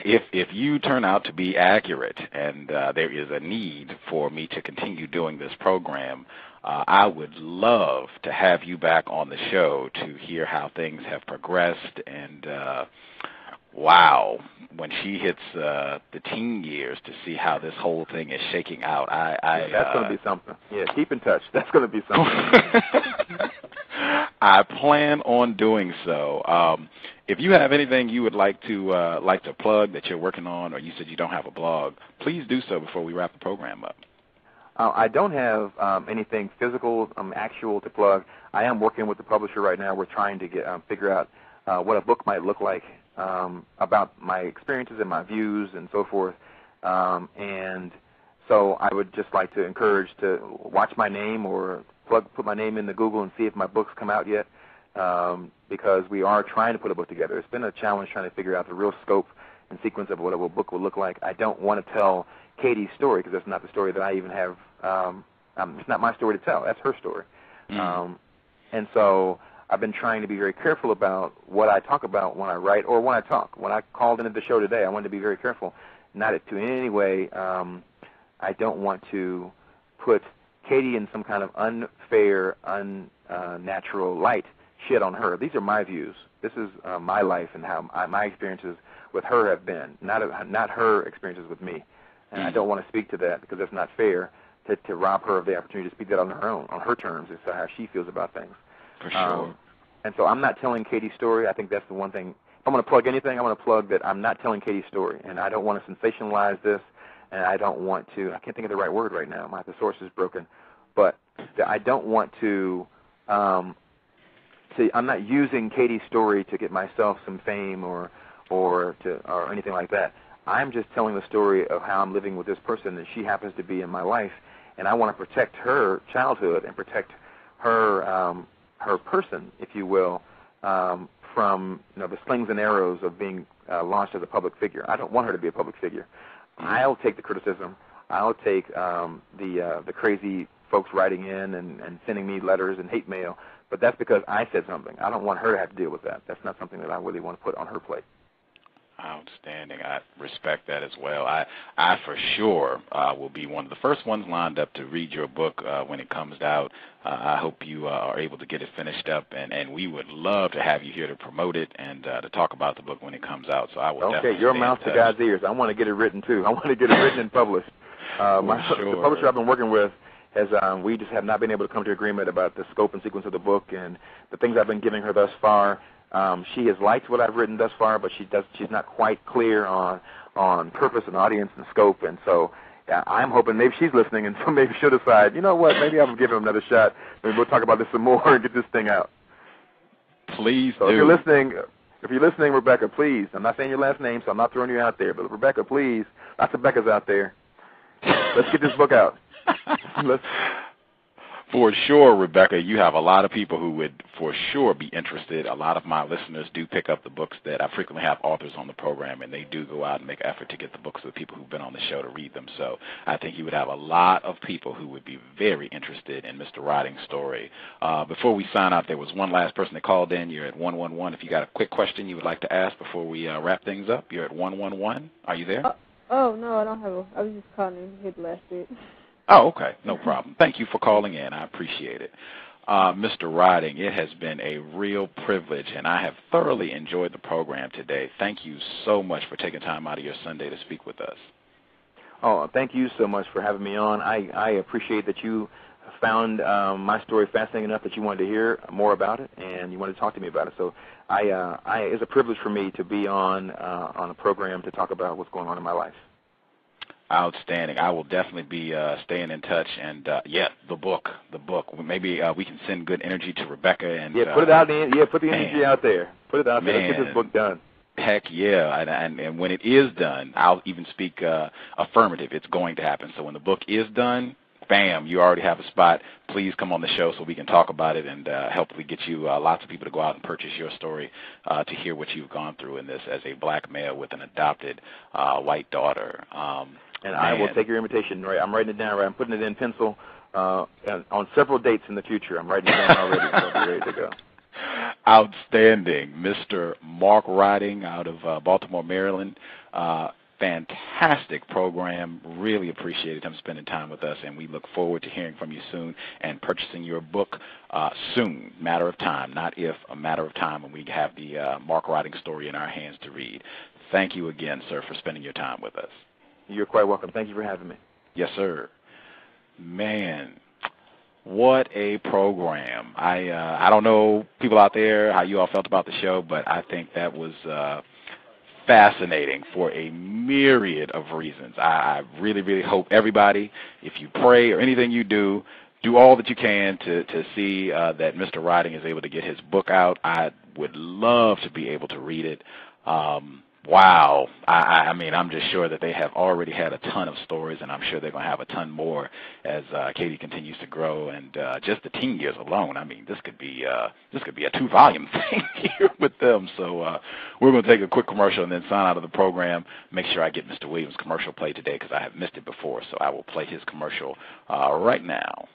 If you turn out to be accurate and there is a need for me to continue doing this program, I would love to have you back on the show to hear how things have progressed. And wow, when she hits the teen years, to see how this whole thing is shaking out. That's going to be something. Yeah, keep in touch. That's going to be something. I plan on doing so. If you have anything you would like to plug that you're working on, or you said you don't have a blog, please do so before we wrap the program up. I don't have anything physical, actual to plug. I am working with the publisher right now. We're trying to figure out what a book might look like about my experiences and my views and so forth. And so I would just like to encourage to watch my name or put my name into Google and see if my book's come out yet, because we are trying to put a book together. It's been a challenge trying to figure out the real scope and sequence of what a book will look like. I don't want to tell Katie's story because that's not the story that I even have. It's not my story to tell. That's her story. And so I've been trying to be very careful about what I talk about when I write or when I talk. When I called into the show today, I wanted to be very careful not to in any way. I don't want to put Katie in some kind of unfair, unnatural light, shit on her. These are my views. This is my life and how my experiences with her have been, not her experiences with me. And I don't want to speak to that because that's not fair to rob her of the opportunity to speak that on her own, on her terms, as to how she feels about things. For sure. And so I'm not telling Katie's story. I think that's the one thing. If I'm going to plug anything, I want to plug that I'm not telling Katie's story. And I don't want to sensationalize this. And I don't want to, I can't think of the right word right now. My thesaurus is broken. But I don't want to, I'm not using Katie's story to get myself some fame or anything like that. I'm just telling the story of how I'm living with this person, and she happens to be in my life. And I want to protect her childhood and protect her her person, if you will, from the slings and arrows of being launched as a public figure. I don't want her to be a public figure. I'll take the criticism. I'll take the crazy folks writing in and sending me letters and hate mail, but that's because I said something. I don't want her to have to deal with that. That's not something that I really want to put on her plate. Outstanding. I respect that as well. I for sure will be one of the first ones lined up to read your book when it comes out. I hope you are able to get it finished up, and we would love to have you here to promote it and to talk about the book when it comes out. So I will definitely your mouth to God's ears. I want to get it written, too. I want to get it written and published. The publisher I've been working with has we just have not been able to come to agreement about the scope and sequence of the book and the things I've been giving her thus far. She has liked what I've written thus far, but she's not quite clear on purpose and audience and scope. And so I'm hoping maybe she's listening, and so maybe she'll decide, you know what, maybe I'll give him another shot. Maybe we'll talk about this some more and get this thing out. Please do. If you're listening, Rebecca, please. I'm not saying your last name, so I'm not throwing you out there. But Rebecca, please. Lots of Beccas out there. Let's get this book out. For sure, Rebecca, you have a lot of people who would for sure be interested. A lot of my listeners do pick up the books that I frequently have authors on the program, and they do go out and make an effort to get the books to the people who've been on the show to read them. So I think you would have a lot of people who would be very interested in Mr. Riding's story. Before we sign out, there was one last person that called in. You're at 111. If you got a quick question you would like to ask before we wrap things up, you're at 111. Are you there? Oh, no, I don't have I was just calling to hit the last bit. Oh, okay. No problem. Thank you for calling in. I appreciate it. Mr. Riding, it has been a real privilege, and I have thoroughly enjoyed the program today. Thank you so much for taking time out of your Sunday to speak with us. Oh, thank you so much for having me on. I appreciate that you found my story fascinating enough that you wanted to hear more about it, and you wanted to talk to me about it. So it's a privilege for me to be on a program to talk about what's going on in my life. Outstanding. I will definitely be staying in touch. And, the book. Maybe we can send good energy to Rebecca. And put it out there. Yeah, put the energy out there. Put it out there. Let's get this book done. Heck yeah. And when it is done, I'll even speak affirmative. It's going to happen. So when the book is done, bam, you already have a spot. Please come on the show so we can talk about it and hopefully get you lots of people to go out and purchase your story to hear what you've gone through in this as a black male with an adopted white daughter. And I will take your invitation, Ray. I'm writing it down, Ray. I'm putting it in pencil on several dates in the future. I'm writing it down already, so I'll be ready to go. Outstanding. Mr. Mark Riding out of Baltimore, Maryland. Fantastic program. Really appreciated him spending time with us, and we look forward to hearing from you soon and purchasing your book soon. Matter of time, not if, a matter of time when we have the Mark Riding story in our hands to read. Thank you again, sir, for spending your time with us. You're quite welcome. Thank you for having me. Yes, sir. Man, what a program. I don't know, people out there, how you all felt about the show, but I think that was fascinating for a myriad of reasons. I really, really hope everybody, if you pray or anything you do all that you can to see that Mr. Riding is able to get his book out. I would love to be able to read it. Wow. I mean, I'm just sure that they have already had a ton of stories, and I'm sure they're going to have a ton more as Katie continues to grow. And just the teen years alone, I mean, this could be a 2-volume thing here with them. So we're going to take a quick commercial and then sign out of the program. Make sure I get Mr. Williams' commercial played today because I have missed it before. So I will play his commercial right now.